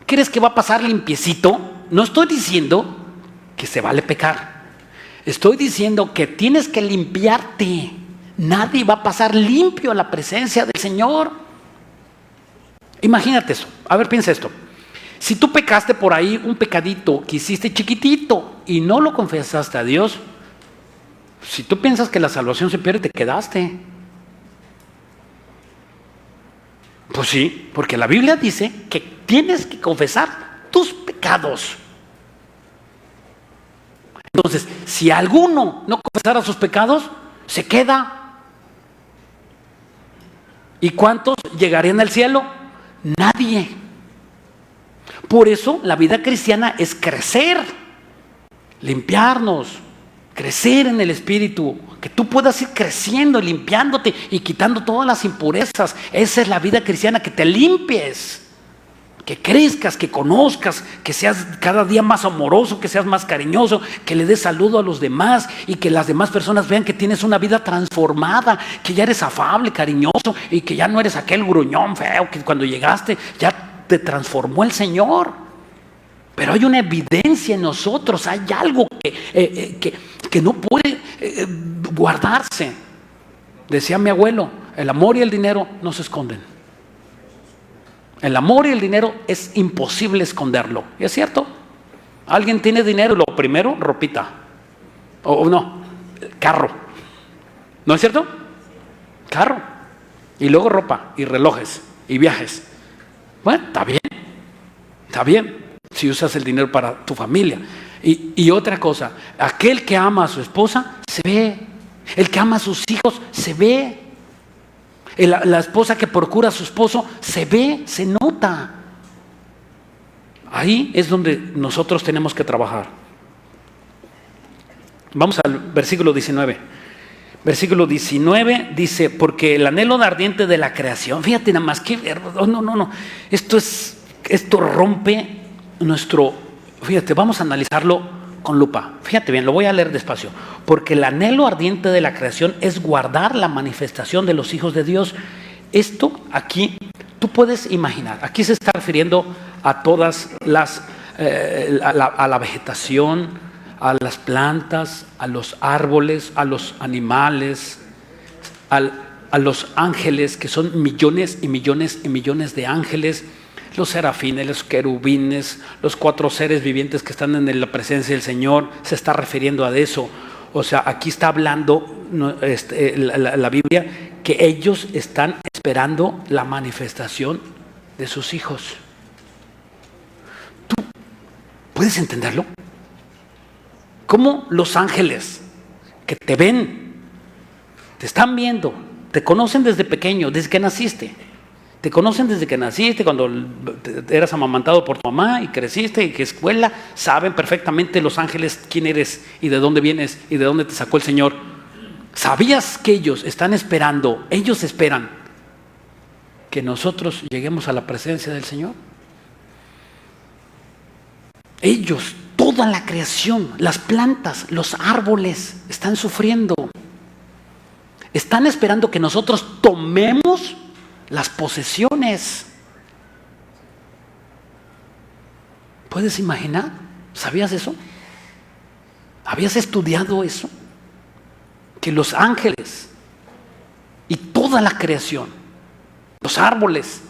¿crees que va a pasar limpiecito? No estoy diciendo que se vale pecar. Estoy diciendo que tienes que limpiarte. Nadie va a pasar limpio a la presencia del Señor. Imagínate eso. A ver, piensa esto. Si tú pecaste por ahí un pecadito que hiciste chiquitito y no lo confesaste a Dios, si tú piensas que la salvación se pierde, te quedaste. Pues sí, porque la Biblia dice que tienes que confesar tus pecados. Entonces, si alguno no confesara sus pecados, se queda. ¿Y cuántos llegarían al cielo? Nadie. Por eso la vida cristiana es crecer, limpiarnos, crecer en el Espíritu, que tú puedas ir creciendo, limpiándote y quitando todas las impurezas. Esa es la vida cristiana, que te limpies, que crezcas, que conozcas, que seas cada día más amoroso, que seas más cariñoso, que le des saludo a los demás y que las demás personas vean que tienes una vida transformada, que ya eres afable, cariñoso y que ya no eres aquel gruñón feo que cuando llegaste ya te transformó el Señor. Pero hay una evidencia en nosotros, hay algo que no puede guardarse. Decía mi abuelo, el amor y el dinero no se esconden. El amor y el dinero es imposible esconderlo. ¿Y es cierto? Alguien tiene dinero y lo primero, ropita. O no, carro. ¿No es cierto? Carro. Y luego ropa y relojes y viajes. Bueno, está bien. Está bien si usas el dinero para tu familia. Y otra cosa, aquel que ama a su esposa se ve. El que ama a sus hijos se ve. La esposa que procura a su esposo se ve, se nota. Ahí es donde nosotros tenemos que trabajar. Vamos al versículo 19. Versículo 19 dice, porque el anhelo ardiente de la creación, fíjate nada más, no, esto rompe nuestro, fíjate, vamos a analizarlo con lupa. Fíjate bien, lo voy a leer despacio. Porque el anhelo ardiente de la creación es guardar la manifestación de los hijos de Dios. Esto aquí, tú puedes imaginar, aquí se está refiriendo a todas las, a la vegetación, a las plantas, a los árboles, a los animales, a los ángeles, que son millones y millones y millones de ángeles, los serafines, los querubines, los 4 seres vivientes que están en la presencia del Señor. Se está refiriendo a eso. O sea, aquí está hablando la Biblia que ellos están esperando la manifestación de sus hijos. ¿Tú puedes entenderlo? ¿Cómo los ángeles que te ven, te están viendo, te conocen desde pequeño, desde que naciste? Te conocen desde que naciste, cuando eras amamantado por tu mamá y creciste y que escuela, saben perfectamente los ángeles quién eres y de dónde vienes y de dónde te sacó el Señor. ¿Sabías que ellos están esperando, ellos esperan que nosotros lleguemos a la presencia del Señor? Ellos, toda la creación, las plantas, los árboles están sufriendo. Están esperando que nosotros tomemos las posesiones. ¿Puedes imaginar? ¿Sabías eso? ¿Habías estudiado eso? Que los ángeles y toda la creación, los árboles,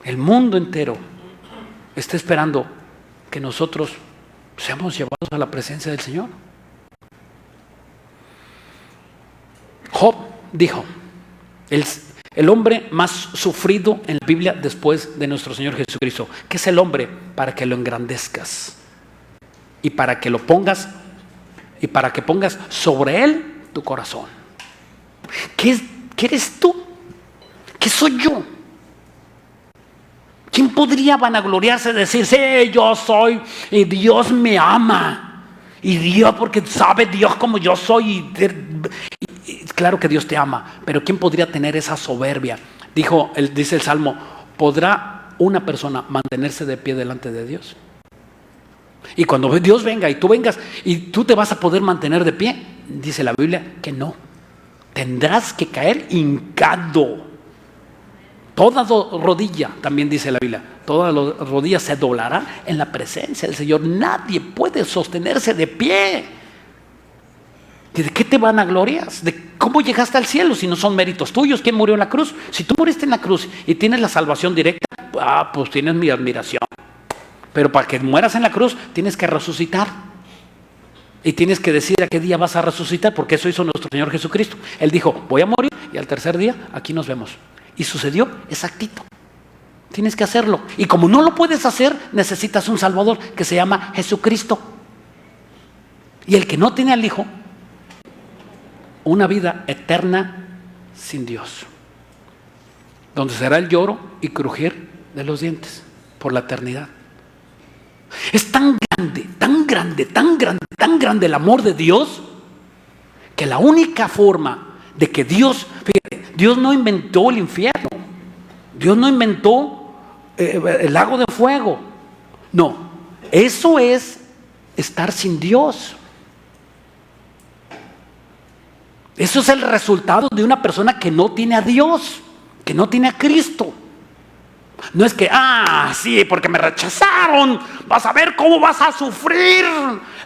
el mundo entero está esperando que nosotros seamos llevados a la presencia del Señor. Job dijo, el hombre más sufrido en la Biblia después de nuestro Señor Jesucristo. ¿Qué es el hombre? Para que lo engrandezcas y para que lo pongas y para que pongas sobre él tu corazón. ¿Qué eres tú? ¿Qué soy yo? ¿Quién podría vanagloriarse de decir, sí, yo soy y Dios me ama? Y Dios, porque sabe Dios como yo soy. Claro que Dios te ama, pero ¿quién podría tener esa soberbia? Dice el Salmo, ¿podrá una persona mantenerse de pie delante de Dios? Y cuando Dios venga y tú vengas y tú te vas a poder mantener de pie, dice la Biblia que no. Tendrás que caer hincado. Toda rodilla, también dice la Biblia, toda rodilla se doblará en la presencia del Señor. Nadie puede sostenerse de pie. ¿De qué te vanaglorias? ¿De cómo llegaste al cielo si no son méritos tuyos? ¿Quién murió en la cruz? Si tú moriste en la cruz y tienes la salvación directa, pues tienes mi admiración. Pero para que mueras en la cruz tienes que resucitar. Y tienes que decir a qué día vas a resucitar, porque eso hizo nuestro Señor Jesucristo. Él dijo, voy a morir y al tercer día aquí nos vemos. Y sucedió exactito. Tienes que hacerlo. Y como no lo puedes hacer, necesitas un Salvador que se llama Jesucristo. Y el que no tiene al Hijo, una vida eterna sin Dios, donde será el lloro y crujir de los dientes por la eternidad. Es tan grande, tan grande, tan grande, tan grande el amor de Dios, que la única forma de que Dios, fíjate, Dios no inventó el infierno, Dios no inventó el lago de fuego, no, eso es estar sin Dios. Eso es el resultado de una persona que no tiene a Dios, que no tiene a Cristo. No es que, sí, porque me rechazaron, vas a ver cómo vas a sufrir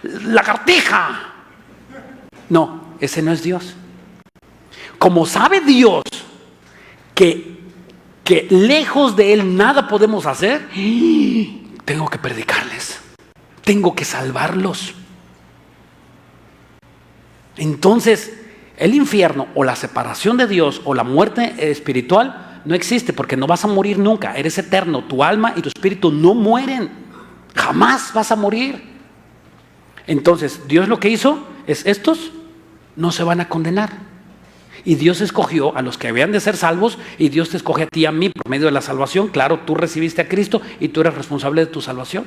lagartija. No, ese no es Dios. Como sabe Dios que lejos de Él nada podemos hacer, tengo que predicarles, tengo que salvarlos. Entonces, el infierno o la separación de Dios o la muerte espiritual no existe, porque no vas a morir nunca, eres eterno, tu alma y tu espíritu no mueren, jamás vas a morir. Entonces, Dios lo que hizo es, estos no se van a condenar. Y Dios escogió a los que habían de ser salvos, y Dios te escoge a ti y a mí por medio de la salvación. Claro, tú recibiste a Cristo y tú eres responsable de tu salvación.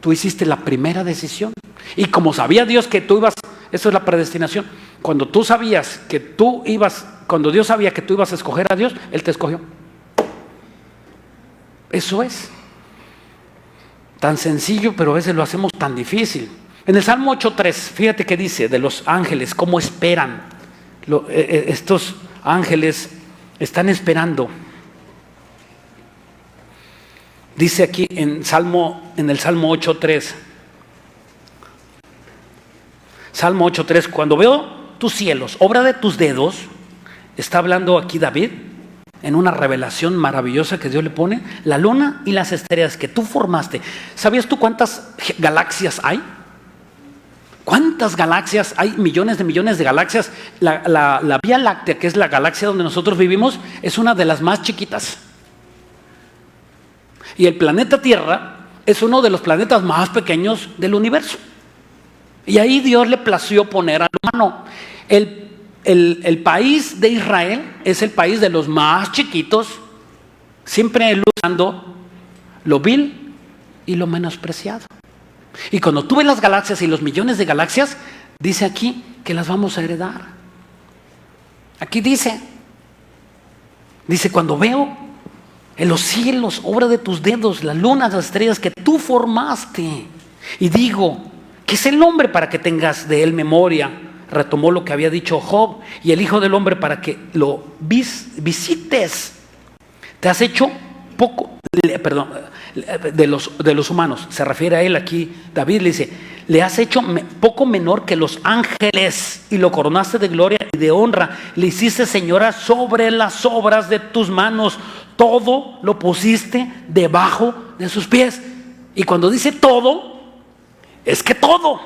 Tú hiciste la primera decisión. Y como sabía Dios que tú ibas, eso es la predestinación. Cuando Dios sabía que tú ibas a escoger a Dios, Él te escogió. Eso es. Tan sencillo, pero a veces lo hacemos tan difícil. En el Salmo 8:3, fíjate que dice de los ángeles, cómo esperan. Estos ángeles están esperando. Dice aquí en el Salmo 8:3. Salmo 8:3, cuando veo tus cielos, obra de tus dedos, está hablando aquí David en una revelación maravillosa que Dios le pone, la luna y las estrellas que tú formaste. ¿Sabías tú cuántas galaxias hay? ¿Cuántas galaxias? Hay millones de galaxias. La Vía Láctea, que es la galaxia donde nosotros vivimos, es una de las más chiquitas. Y el planeta Tierra es uno de los planetas más pequeños del universo. Y ahí Dios le plació poner al humano. El país de Israel es el país de los más chiquitos, siempre usando lo vil y lo menospreciado. Y cuando tú ves las galaxias y los millones de galaxias, dice aquí que las vamos a heredar. Aquí dice cuando veo en los cielos, obra de tus dedos, las lunas, las estrellas que tú formaste, y digo, ¿qué es el hombre para que tengas de él memoria? Retomó lo que había dicho Job, y el Hijo del Hombre para que lo visites. Te has hecho poco, de los humanos, se refiere a él aquí. David le dice, le has hecho poco menor que los ángeles y lo coronaste de gloria y de honra, le hiciste señora sobre las obras de tus manos, todo lo pusiste debajo de sus pies. Y cuando dice todo, es que todo.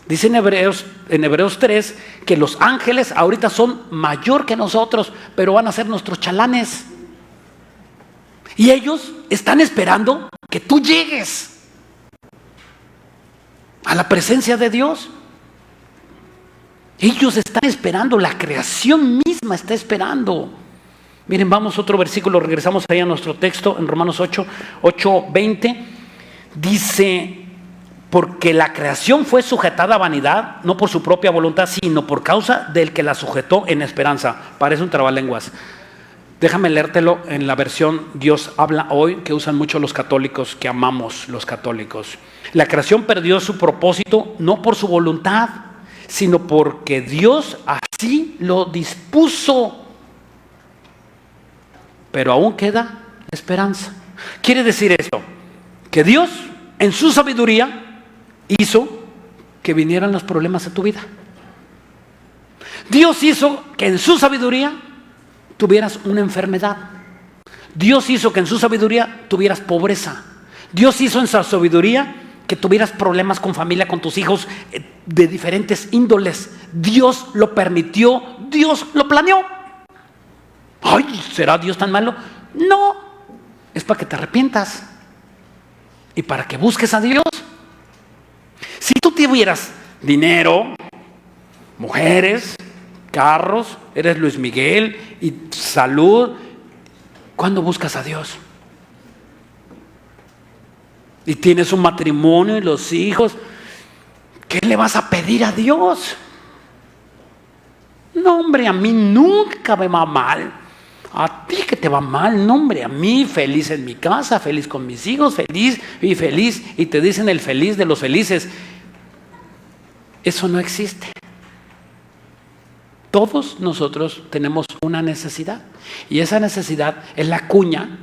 Dice en Hebreos 3 que los ángeles ahorita son mayor que nosotros, pero van a ser nuestros chalanes. Y ellos están esperando que tú llegues a la presencia de Dios. Ellos están esperando, la creación misma está esperando. Miren, vamos a otro versículo, regresamos ahí a nuestro texto en Romanos 8:20. Dice, porque la creación fue sujetada a vanidad, no por su propia voluntad, sino por causa del que la sujetó en esperanza. Parece un trabalenguas. Déjame leértelo en la versión Dios habla hoy, que usan mucho los católicos, que amamos los católicos. La creación perdió su propósito no por su voluntad, sino porque Dios así lo dispuso. Pero aún queda esperanza. Quiere decir esto, que Dios en su sabiduría hizo que vinieran los problemas a tu vida. Dios hizo que en su sabiduría tuvieras una enfermedad. Dios hizo que en su sabiduría tuvieras pobreza. Dios hizo en su sabiduría que tuvieras problemas con familia, con tus hijos, de diferentes índoles. Dios lo permitió, Dios lo planeó. Ay, ¿será Dios tan malo? No, es para que te arrepientas y para que busques a Dios. Si tú tuvieras dinero, mujeres, carros, eres Luis Miguel y salud, ¿cuándo buscas a Dios? Y tienes un matrimonio y los hijos, ¿qué le vas a pedir a Dios? No, hombre, a mí nunca me va mal. A ti que te va mal, no, hombre, a mí feliz en mi casa, feliz con mis hijos, feliz, y te dicen el feliz de los felices. Eso no existe. Todos nosotros tenemos una necesidad, y esa necesidad es la cuña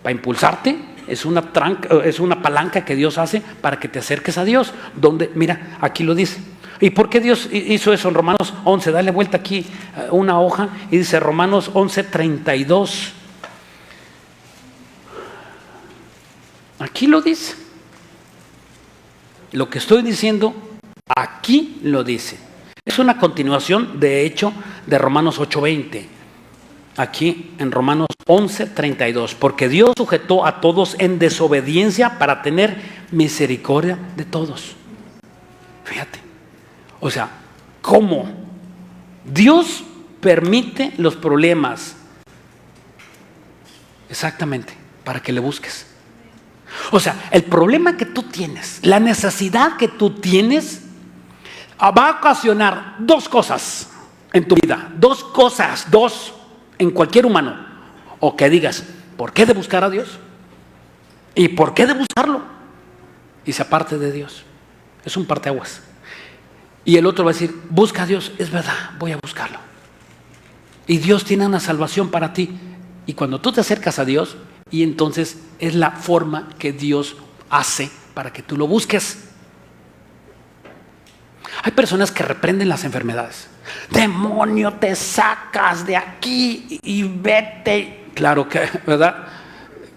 para impulsarte es una palanca que Dios hace para que te acerques a Dios. Donde, mira, aquí lo dice. ¿Y por qué Dios hizo eso en Romanos 11? Dale vuelta aquí una hoja y dice Romanos 11:32. Aquí lo dice. Lo que estoy diciendo, aquí lo dice. Es una continuación, de hecho, de Romanos 8:20. Aquí en Romanos 11:32. Porque Dios sujetó a todos en desobediencia para tener misericordia de todos. Fíjate. O sea, ¿cómo? Dios permite los problemas. Exactamente, para que le busques. O sea, el problema que tú tienes, la necesidad que tú tienes, va a ocasionar dos cosas en tu vida. Dos cosas, en cualquier humano. O que digas, ¿por qué de buscar a Dios? ¿Y por qué de buscarlo? Y se aparte de Dios. Es un parteaguas. Y el otro va a decir, busca a Dios, es verdad, voy a buscarlo. Y Dios tiene una salvación para ti. Y cuando tú te acercas a Dios, y entonces es la forma que Dios hace para que tú lo busques. Hay personas que reprenden las enfermedades. Demonio, te sacas de aquí y vete. Claro que, ¿verdad?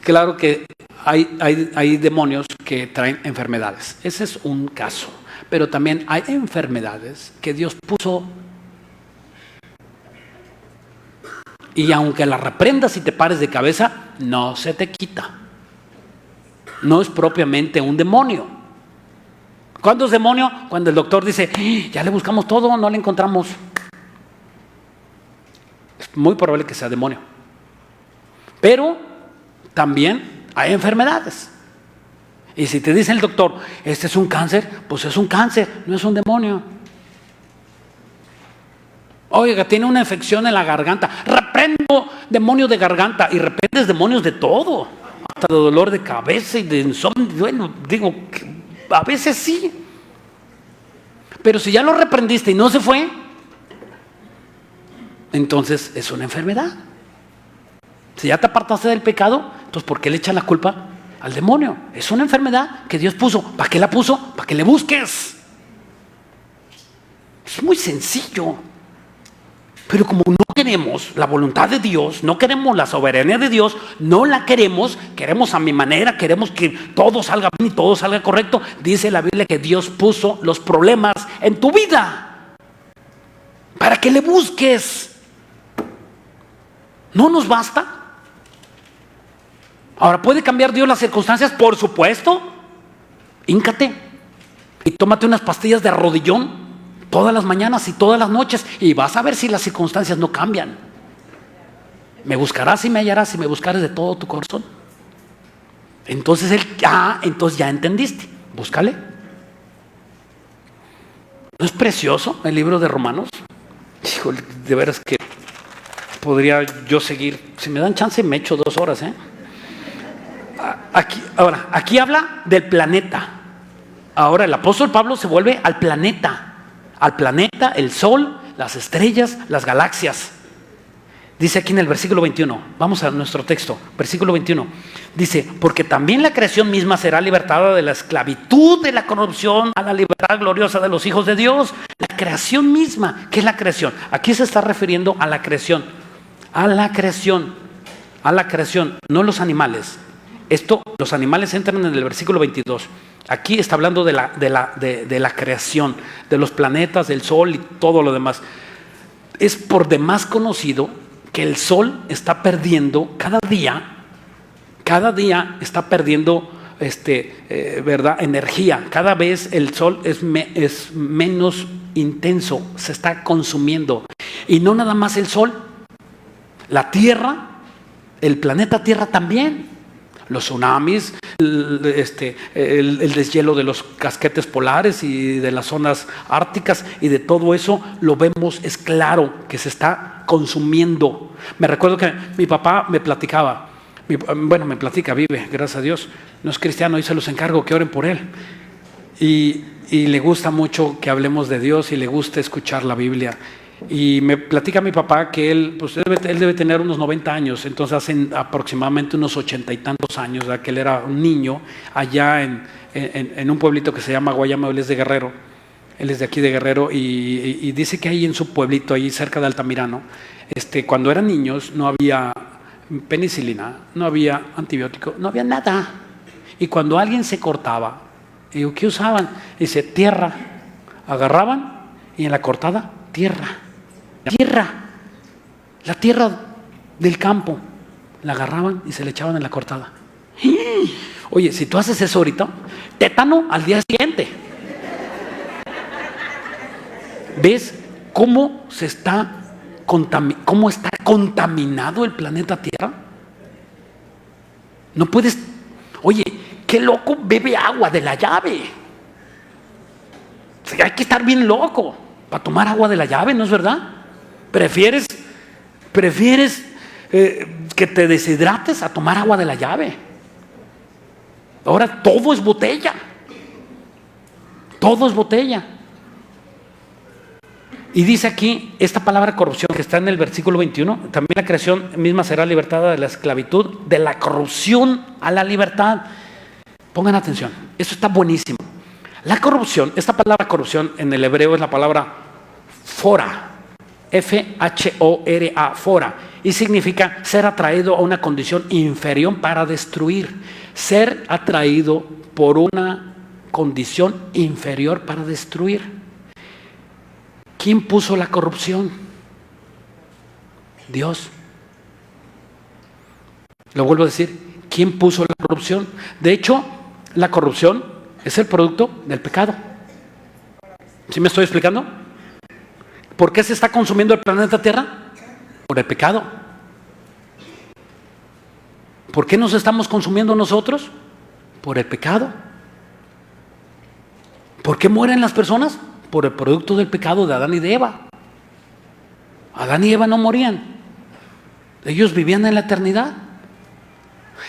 Claro que hay demonios que traen enfermedades. Ese es un caso. Pero también hay enfermedades que Dios puso. Y aunque la reprendas y te pares de cabeza, no se te quita. No es propiamente un demonio. ¿Cuándo es demonio? Cuando el doctor dice, ya le buscamos todo, no le encontramos. Es muy probable que sea demonio. Pero también hay enfermedades. Y si te dice el doctor, este es un cáncer, pues es un cáncer, no es un demonio. Oiga, tiene una infección en la garganta. Reprendo demonios de garganta. Y reprendes demonios de todo. Hasta de dolor de cabeza y de insomnio. Bueno, digo, a veces sí. Pero si ya lo reprendiste y no se fue, entonces es una enfermedad. Si ya te apartaste del pecado, entonces ¿por qué le echan la culpa al demonio? Es una enfermedad que Dios puso. ¿Para qué la puso? Para que le busques. Es muy sencillo. Pero como no queremos la voluntad de Dios, no queremos la soberanía de Dios, no la queremos a mi manera, queremos que todo salga bien y todo salga correcto. Dice la Biblia que Dios puso los problemas en tu vida para que le busques. ¿No nos basta? Ahora, ¿puede cambiar Dios las circunstancias? Por supuesto. Híncate y tómate unas pastillas de rodillón todas las mañanas y todas las noches, y vas a ver si las circunstancias no cambian. Me buscarás y me hallarás si me buscares de todo tu corazón. Entonces entonces ya entendiste. Búscale. ¿No es precioso el libro de Romanos? Híjole, de veras que podría yo seguir. Si me dan chance me echo 2 horas, ¿eh? Aquí habla del planeta. Ahora el apóstol Pablo se vuelve al planeta, el sol, las estrellas, las galaxias. Dice aquí en el versículo 21, vamos a nuestro texto, versículo 21, dice, porque también la creación misma será libertada de la esclavitud de la corrupción a la libertad gloriosa de los hijos de Dios. La creación misma. ¿Qué es la creación? Aquí se está refiriendo a la creación, no los animales. Los animales entran en el versículo 22. Aquí está hablando de la creación, de los planetas, del sol y todo lo demás. Es por demás conocido que el sol está perdiendo cada día está perdiendo ¿verdad? Energía. Cada vez el sol es menos intenso, se está consumiendo. Y no nada más el sol, la Tierra, el planeta Tierra también. Los tsunamis, el deshielo de los casquetes polares y de las zonas árticas, y de todo eso lo vemos, es claro que se está consumiendo. Me recuerdo que mi papá me platicaba, vive, gracias a Dios, no es cristiano y se los encargo que oren por él. Y le gusta mucho que hablemos de Dios y le gusta escuchar la Biblia. Y me platica mi papá que él debe tener unos 90 años, entonces hace aproximadamente unos 80 y tantos años, ¿verdad? Que él era un niño allá en un pueblito que se llama Guayama. Él es de Guerrero, él es de aquí de Guerrero, y dice que ahí en su pueblito, ahí cerca de Altamirano, cuando eran niños no había penicilina, no había antibiótico, no había nada. Y cuando alguien se cortaba, digo, ¿qué usaban? Dice, tierra. Agarraban y en la cortada, tierra, la tierra del campo, la agarraban y se le echaban en la cortada. Oye, si tú haces eso ahorita, tétano al día siguiente. ¿Ves cómo está contaminado el planeta Tierra? No puedes. Oye, qué loco bebe agua de la llave. O sea, hay que estar bien loco para tomar agua de la llave, ¿no es verdad? Prefieres que te deshidrates a tomar agua de la llave. Ahora todo es botella. Todo es botella. Y dice aquí esta palabra corrupción que está en el versículo 21, también la creación misma será libertada de la esclavitud, de la corrupción a la libertad. Pongan atención, esto está buenísimo. La corrupción, esta palabra corrupción en el hebreo es la palabra fora, F-H-O-R-A, fora, y significa ser atraído a una condición inferior para destruir. Ser atraído por una condición inferior para destruir. ¿Quién puso la corrupción? Dios. Lo vuelvo a decir, ¿quién puso la corrupción? De hecho, la corrupción es el producto del pecado. ¿Sí me estoy explicando? ¿Por qué se está consumiendo el planeta Tierra? Por el pecado. ¿Por qué nos estamos consumiendo nosotros? Por el pecado. ¿Por qué mueren las personas? Por el producto del pecado de Adán y de Eva. Adán y Eva no morían. Ellos vivían en la eternidad.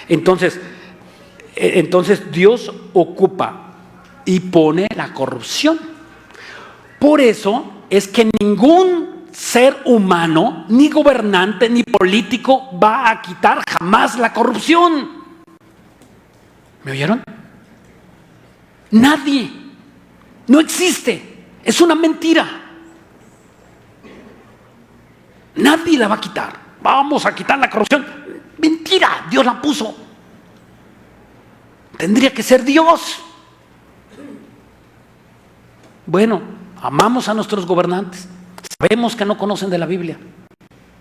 Entonces Dios ocupa y pone la corrupción. Por eso es que ningún ser humano, ni gobernante, ni político va a quitar jamás la corrupción. ¿Me oyeron? Nadie. No existe. Es una mentira. Nadie la va a quitar. Vamos a quitar la corrupción. Mentira, Dios la puso. Tendría que ser Dios. Bueno, amamos a nuestros gobernantes. Sabemos que no conocen de la Biblia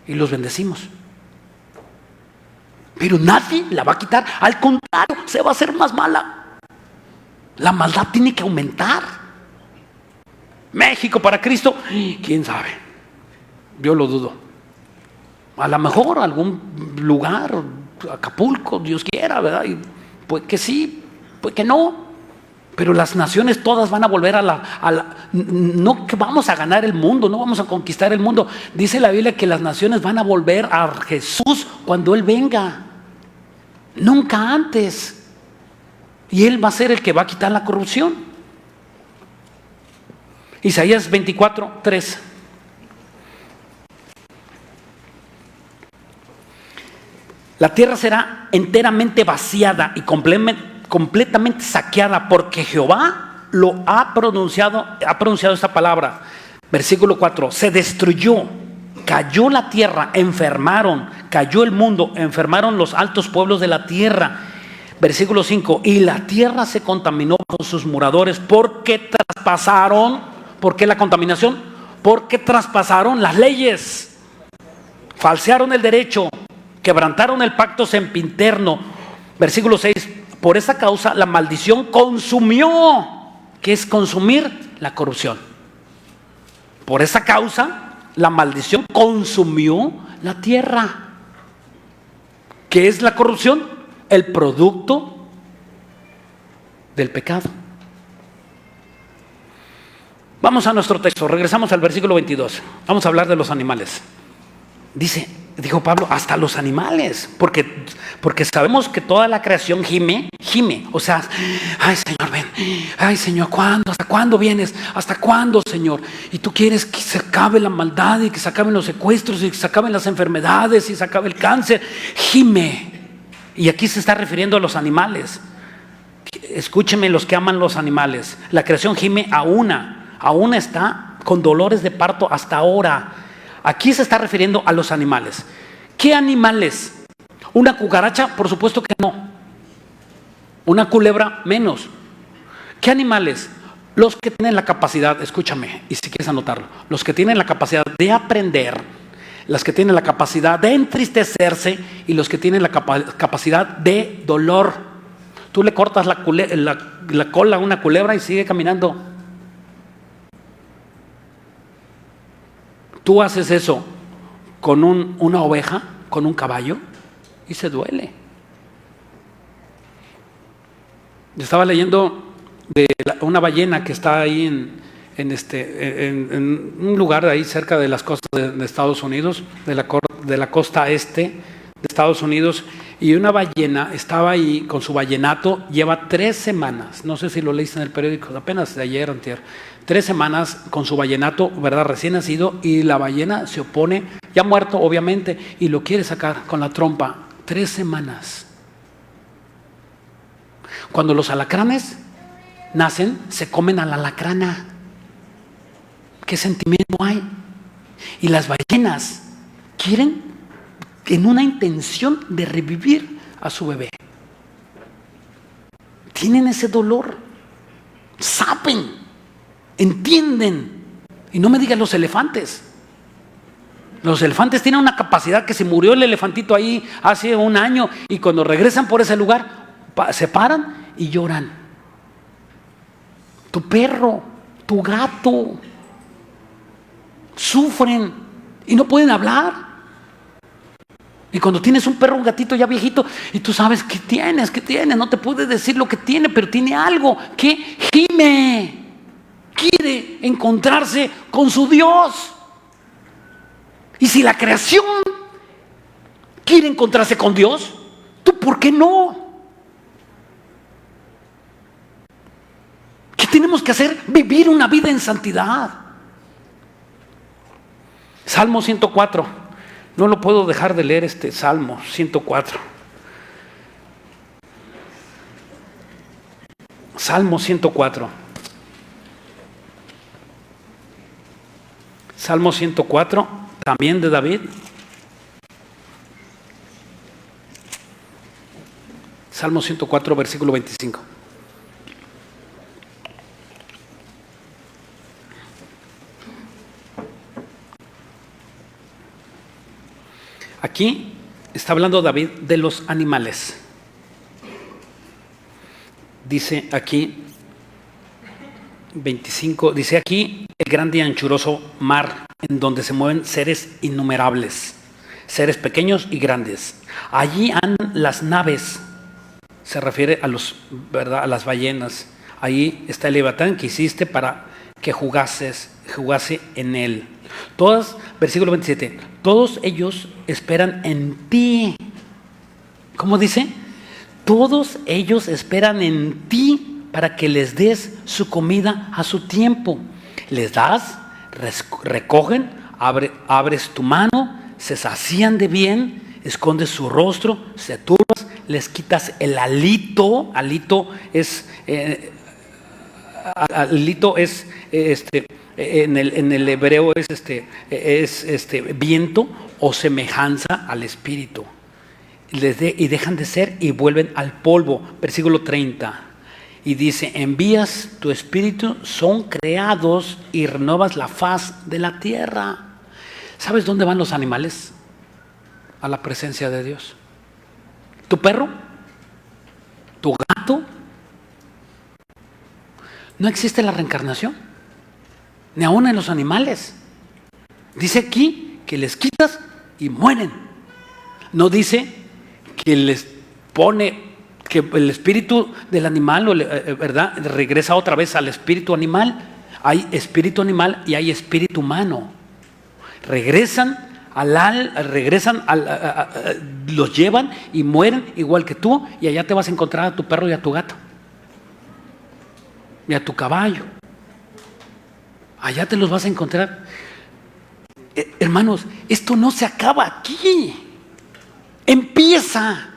y los bendecimos. Pero nadie la va a quitar. Al contrario, se va a hacer más mala. La maldad tiene que aumentar. México para Cristo, quién sabe, yo lo dudo. A lo mejor algún lugar, Acapulco, Dios quiera, ¿verdad? Y pues que sí, pues que no. Pero las naciones todas van a volver no que vamos a ganar el mundo, no vamos a conquistar el mundo. Dice la Biblia que las naciones van a volver a Jesús cuando Él venga. Nunca antes. Y Él va a ser el que va a quitar la corrupción. Isaías 24:3. La tierra será enteramente vaciada y completamente saqueada, porque Jehová lo ha pronunciado esta palabra. Versículo 4. Se destruyó, cayó la tierra, cayó el mundo, enfermaron los altos pueblos de la tierra. Versículo 5. Y la tierra se contaminó con sus moradores, porque traspasaron. ¿Por qué la contaminación? Porque traspasaron las leyes, falsearon el derecho, quebrantaron el pacto sempiterno. Versículo 6. Por esa causa la maldición consumió. ¿Qué es consumir? La corrupción. Por esa causa la maldición consumió la tierra. ¿Qué es la corrupción? El producto del pecado. Vamos a nuestro texto, regresamos al versículo 22. Vamos a hablar de los animales. Dijo Pablo, hasta los animales, porque sabemos que toda la creación gime gime, o sea, ay Señor, ven, ay Señor, ¿cuándo? ¿Hasta cuándo vienes? ¿Hasta cuándo, Señor? Y tú quieres que se acabe la maldad y que se acaben los secuestros y que se acaben las enfermedades y se acabe el cáncer. Gime. Y aquí se está refiriendo a los animales. Escúcheme, los que aman los animales, la creación gime aún está con dolores de parto hasta ahora. Aquí se está refiriendo a los animales. ¿Qué animales? ¿Una cucaracha? Por supuesto que no. ¿Una culebra? Menos. ¿Qué animales? Los que tienen la capacidad, escúchame, y si quieres anotarlo, los que tienen la capacidad de aprender, los que tienen la capacidad de entristecerse y los que tienen la capacidad de dolor. Tú le cortas la cola a una culebra y sigue caminando. Tú haces eso con una oveja, con un caballo, y se duele. Yo estaba leyendo de una ballena que está ahí en un lugar ahí cerca de las costas de Estados Unidos, de la costa este de Estados Unidos, y una ballena estaba ahí con su ballenato, lleva 3 semanas, no sé si lo leíste en el periódico, apenas de ayer, antier, 3 semanas con su ballenato, ¿verdad? Recién nacido, y la ballena se opone, ya muerto obviamente, y lo quiere sacar con la trompa. 3 semanas. Cuando los alacranes nacen, se comen a la alacrana. ¿Qué sentimiento hay? Y las ballenas quieren, en una intención de revivir a su bebé. Tienen ese dolor, saben, entienden. Y no me digan los elefantes. Los elefantes tienen una capacidad que se murió el elefantito ahí hace 1 año y cuando regresan por ese lugar se paran y lloran. Tu perro, tu gato sufren y no pueden hablar. Y cuando tienes un perro, un gatito ya viejito y tú sabes qué tienes, no te puede decir lo que tiene, pero tiene algo que gime, quiere encontrarse con su Dios. Y si la creación quiere encontrarse con Dios, ¿tú por qué no? ¿Qué tenemos que hacer? Vivir una vida en santidad. Salmo 104. No lo puedo dejar de leer, Salmo 104. Salmo 104. Salmo 104, también de David. Salmo 104, versículo 25. Aquí está hablando David de los animales. Dice aquí 25, dice aquí el grande y anchuroso mar en donde se mueven seres innumerables, seres pequeños y grandes. Allí andan las naves, se refiere a ¿verdad? A las ballenas. Ahí está el leviatán que hiciste para que jugase en él. Versículo 27, todos ellos esperan en ti. ¿Cómo dice? Todos ellos esperan en ti para que les des su comida a su tiempo. Les das, recogen, abres tu mano, se sacían de bien, escondes su rostro, se turbas, les quitas el alito. Alito es en el hebreo es viento o semejanza al espíritu. Y dejan de ser y vuelven al polvo. Versículo 30. Y dice, envías tu espíritu, son creados y renovas la faz de la tierra. ¿Sabes dónde van los animales? A la presencia de Dios. ¿Tu perro? ¿Tu gato? No existe la reencarnación, ni aún en los animales. Dice aquí que les quitas y mueren. No dice que les pone, que el espíritu del animal, ¿verdad?, regresa otra vez al espíritu animal. Hay espíritu animal y hay espíritu humano. Regresan regresan, los llevan y mueren igual que tú, y allá te vas a encontrar a tu perro y a tu gato y a tu caballo. Allá te los vas a encontrar. Hermanos, esto no se acaba aquí, empieza.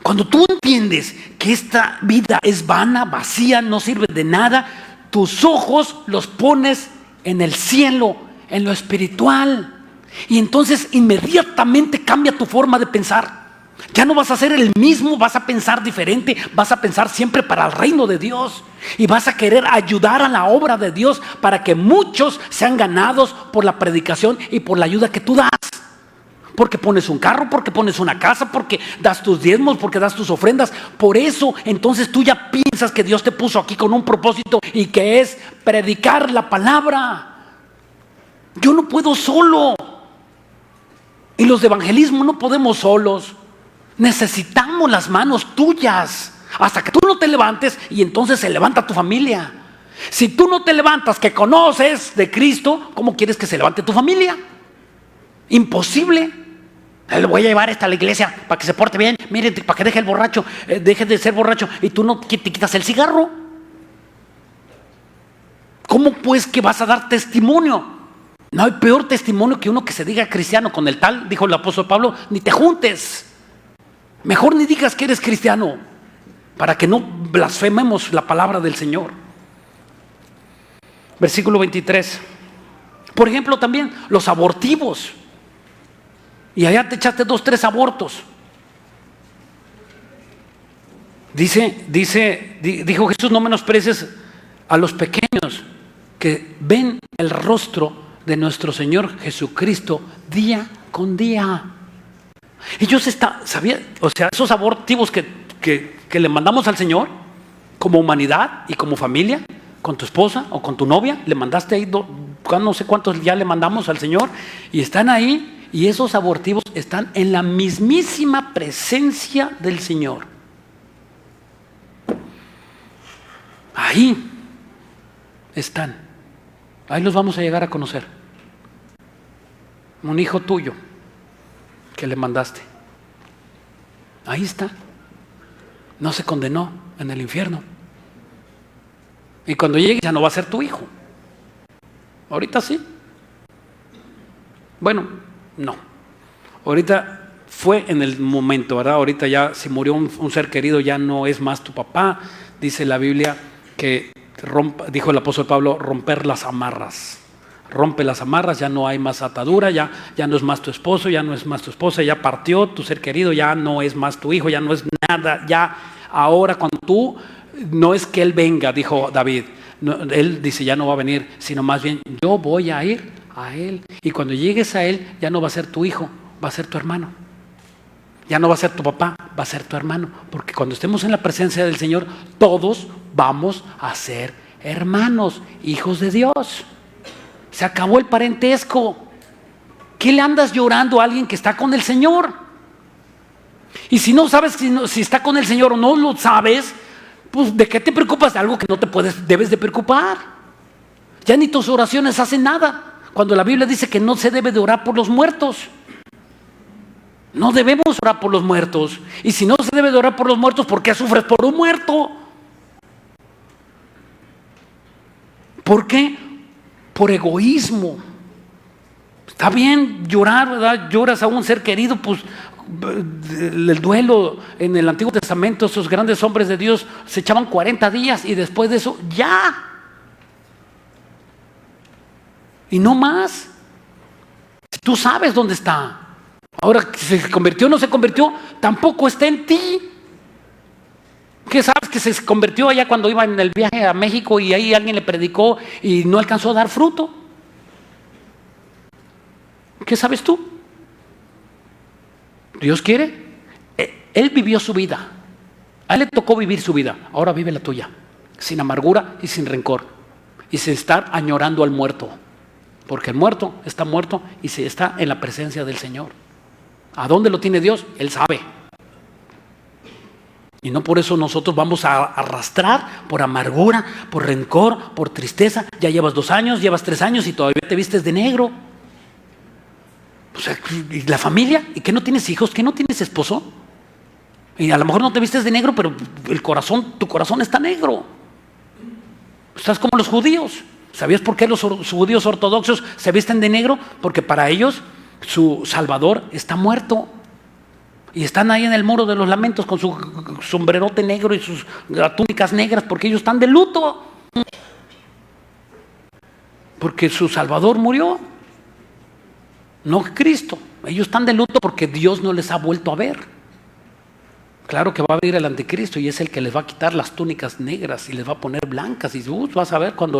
Cuando tú entiendes que esta vida es vana, vacía, no sirve de nada, tus ojos los pones en el cielo, en lo espiritual, y entonces inmediatamente cambia tu forma de pensar. Ya no vas a ser el mismo, vas a pensar diferente, vas a pensar siempre para el reino de Dios, y vas a querer ayudar a la obra de Dios para que muchos sean ganados por la predicación y por la ayuda que tú das. Porque pones un carro, porque pones una casa, porque das tus diezmos, porque das tus ofrendas. Por eso entonces tú ya piensas que Dios te puso aquí con un propósito, y que es predicar la palabra. Yo no puedo solo, y los de evangelismo no podemos solos. Necesitamos las manos tuyas hasta que tú no te levantes, y entonces se levanta tu familia. Si tú no te levantas que conoces de Cristo, ¿cómo quieres que se levante tu familia? Imposible. Le voy a llevar a la iglesia para que se porte bien, miren, para que deje de ser borracho, y tú no te quitas el cigarro. ¿Cómo pues que vas a dar testimonio? No hay peor testimonio que uno que se diga cristiano. Con el tal, dijo el apóstol Pablo, ni te juntes. Mejor ni digas que eres cristiano, para que no blasfememos la palabra del Señor. Versículo 23. Por ejemplo, también los abortivos. Y allá te echaste 2, 3 abortos. Dijo Jesús: no menosprecies a los pequeños, que ven el rostro de nuestro Señor Jesucristo día con día. Ellos esos abortivos que le mandamos al Señor, como humanidad y como familia, con tu esposa o con tu novia, le mandaste ahí, no sé cuántos ya le mandamos al Señor, y están ahí. Y esos abortivos están en la mismísima presencia del Señor. Ahí están. Ahí los vamos a llegar a conocer. Un hijo tuyo que le mandaste. Ahí está. No se condenó en el infierno. Y cuando llegue ya no va a ser tu hijo. Ahorita sí. Bueno, no. Ahorita fue en el momento, ¿verdad? Ahorita ya, si murió un ser querido, ya no es más tu papá. Dice la Biblia que dijo el apóstol Pablo, romper las amarras. Rompe las amarras, ya no hay más atadura, ya no es más tu esposo, ya no es más tu esposa, ya partió tu ser querido, ya no es más tu hijo, ya no es nada. Ya ahora cuando tú, no es que él venga, dijo David. No, él dice, ya no va a venir, sino más bien yo voy a ir a él. Y cuando llegues a él, ya no va a ser tu hijo, va a ser tu hermano. Ya no va a ser tu papá, va a ser tu hermano. Porque cuando estemos en la presencia del Señor, todos vamos a ser hermanos, hijos de Dios. Se acabó el parentesco. ¿Qué le andas llorando a alguien que está con el Señor? Y si no sabes si está con el Señor o no lo sabes, pues ¿de qué te preocupas de algo que no debes de preocupar? Ya ni tus oraciones hacen nada. Cuando la Biblia dice que no se debe de orar por los muertos. No debemos orar por los muertos. Y si no se debe de orar por los muertos, ¿por qué sufres por un muerto? ¿Por qué? Por egoísmo. Está bien llorar, ¿verdad? Lloras a un ser querido, pues el duelo en el Antiguo Testamento, esos grandes hombres de Dios se echaban 40 días y después de eso, ya. Y no más. Si tú sabes dónde está. Ahora, si se convirtió o no se convirtió, tampoco está en ti. ¿Qué sabes que se convirtió allá cuando iba en el viaje a México y ahí alguien le predicó y no alcanzó a dar fruto? ¿Qué sabes tú? Dios quiere. Él vivió su vida. A él le tocó vivir su vida. Ahora vive la tuya. Sin amargura y sin rencor. Y sin estar añorando al muerto. Porque el muerto está muerto y se está en la presencia del Señor. ¿A dónde lo tiene Dios? Él sabe. Y no por eso nosotros vamos a arrastrar por amargura, por rencor, por tristeza. Ya llevas 2 años, llevas 3 años y todavía te vistes de negro. O sea, ¿y la familia? ¿Y que no tienes hijos? ¿Que no tienes esposo? Y a lo mejor no te vistes de negro, pero tu corazón está negro. Estás como los judíos. ¿Sabías por qué los judíos ortodoxos se visten de negro? Porque para ellos su Salvador está muerto. Y están ahí en el muro de los lamentos con su sombrerote negro y sus túnicas negras, porque ellos están de luto. Porque su Salvador murió. No Cristo. Ellos están de luto porque Dios no les ha vuelto a ver. Claro que va a venir el anticristo y es el que les va a quitar las túnicas negras y les va a poner blancas. Y vas a ver cuando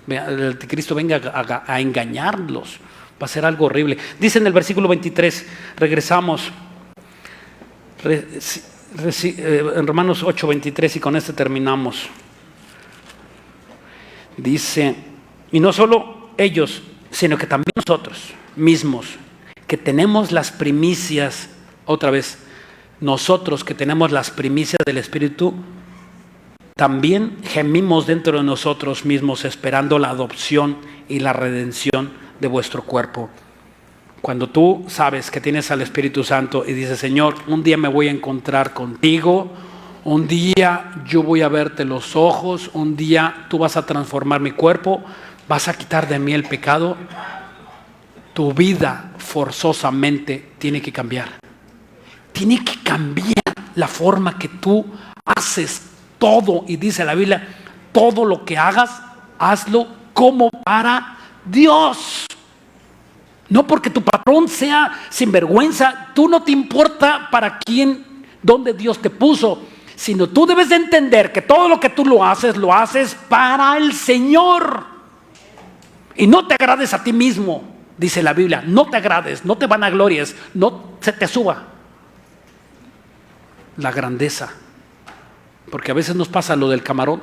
el anticristo venga a engañarlos. Va a ser algo horrible. Dice en el versículo 23, regresamos. En Romanos 8:23, y con este terminamos. Dice, y no solo ellos, sino que también nosotros mismos, que tenemos las primicias, otra vez, nosotros que tenemos las primicias del Espíritu, también gemimos dentro de nosotros mismos esperando la adopción y la redención de vuestro cuerpo. Cuando tú sabes que tienes al Espíritu Santo y dices, Señor, un día me voy a encontrar contigo, un día yo voy a verte los ojos, un día tú vas a transformar mi cuerpo, vas a quitar de mí el pecado, tu vida forzosamente tiene que cambiar. Tiene que cambiar la forma que tú haces todo. Y dice la Biblia, todo lo que hagas, hazlo como para Dios. No porque tu patrón sea sinvergüenza, tú no te importa para quién, dónde Dios te puso, sino tú debes de entender que todo lo que tú lo haces para el Señor. Y no te agrades a ti mismo, dice la Biblia, no te agrades, no te vanaglories, no se te suba la grandeza. Porque a veces nos pasa lo del camarón.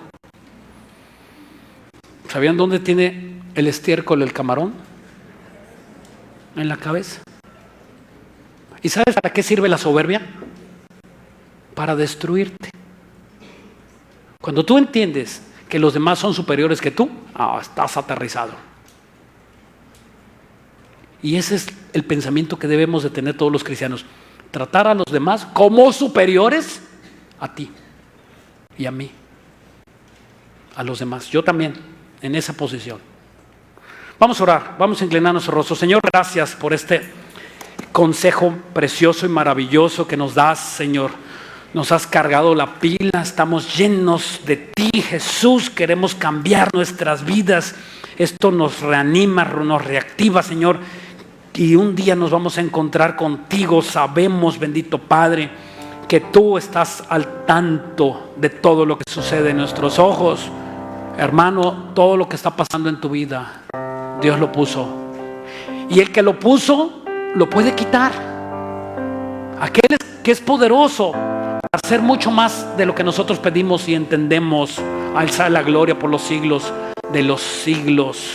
¿Sabían dónde tiene el estiércol el camarón? En la cabeza. ¿Y sabes para qué sirve la soberbia? Para destruirte. Cuando tú entiendes que los demás son superiores que tú, estás aterrizado. Y ese es el pensamiento que debemos de tener todos los cristianos. Tratar a los demás como superiores a ti y a mí. A los demás. Yo también, en esa posición. Vamos a orar, vamos a inclinar nuestro rostro. Señor, gracias por este consejo precioso y maravilloso que nos das, Señor. Nos has cargado la pila, estamos llenos de ti, Jesús. Queremos cambiar nuestras vidas. Esto nos reanima, nos reactiva, Señor. Y un día nos vamos a encontrar contigo. Sabemos, bendito Padre, que tú estás al tanto de todo lo que sucede en nuestros ojos. Hermano, todo lo que está pasando en tu vida, Dios lo puso. Y el que lo puso, lo puede quitar. Aquel que es poderoso para hacer mucho más de lo que nosotros pedimos y entendemos. Alza la gloria por los siglos de los siglos.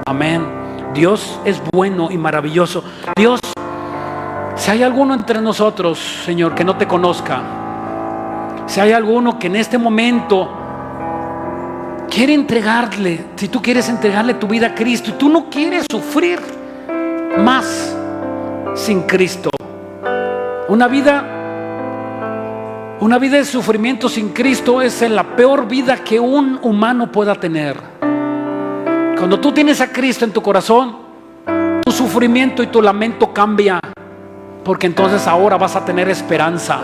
Amén. Dios es bueno y maravilloso. Dios, si hay alguno entre nosotros, Señor, que no te conozca, si hay alguno que en este momento quiere entregarle, si tú quieres entregarle tu vida a Cristo y tú no quieres sufrir más sin Cristo, una vida de sufrimiento sin Cristo es la peor vida que un humano pueda tener. Cuando tú tienes a Cristo en tu corazón, tu sufrimiento y tu lamento cambia, porque entonces ahora vas a tener esperanza.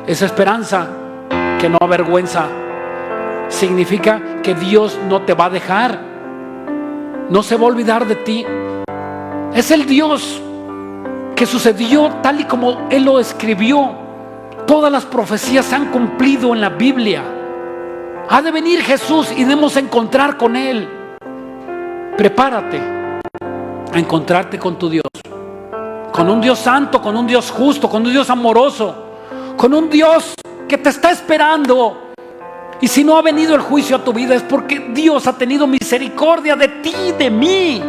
Esa esperanza que no avergüenza. Significa que Dios no te va a dejar, no se va a olvidar de ti. Es el Dios que sucedió tal y como Él lo escribió. Todas las profecías se han cumplido en la Biblia. Ha de venir Jesús y debemos encontrar con Él. Prepárate a encontrarte con tu Dios, con un Dios santo, con un Dios justo, con un Dios amoroso, con un Dios que te está esperando. Y si no ha venido el juicio a tu vida es porque Dios ha tenido misericordia de ti, de mí.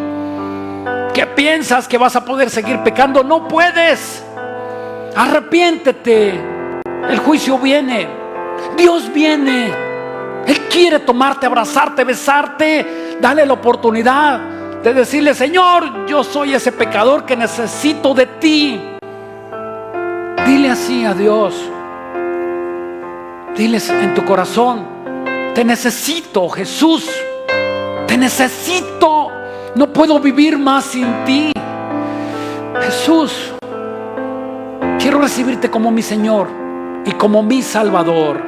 ¿Qué piensas? ¿Que vas a poder seguir pecando? No puedes. Arrepiéntete. El juicio viene. Dios viene. Él quiere tomarte, abrazarte, besarte. Dale la oportunidad. de decirle: Señor, yo soy ese pecador que necesito de ti. Dile así a Dios. Diles en tu corazón: te necesito, Jesús, te necesito, no puedo vivir más sin ti. Jesús, quiero recibirte como mi Señor y como mi Salvador.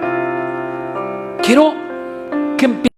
Quiero que empieces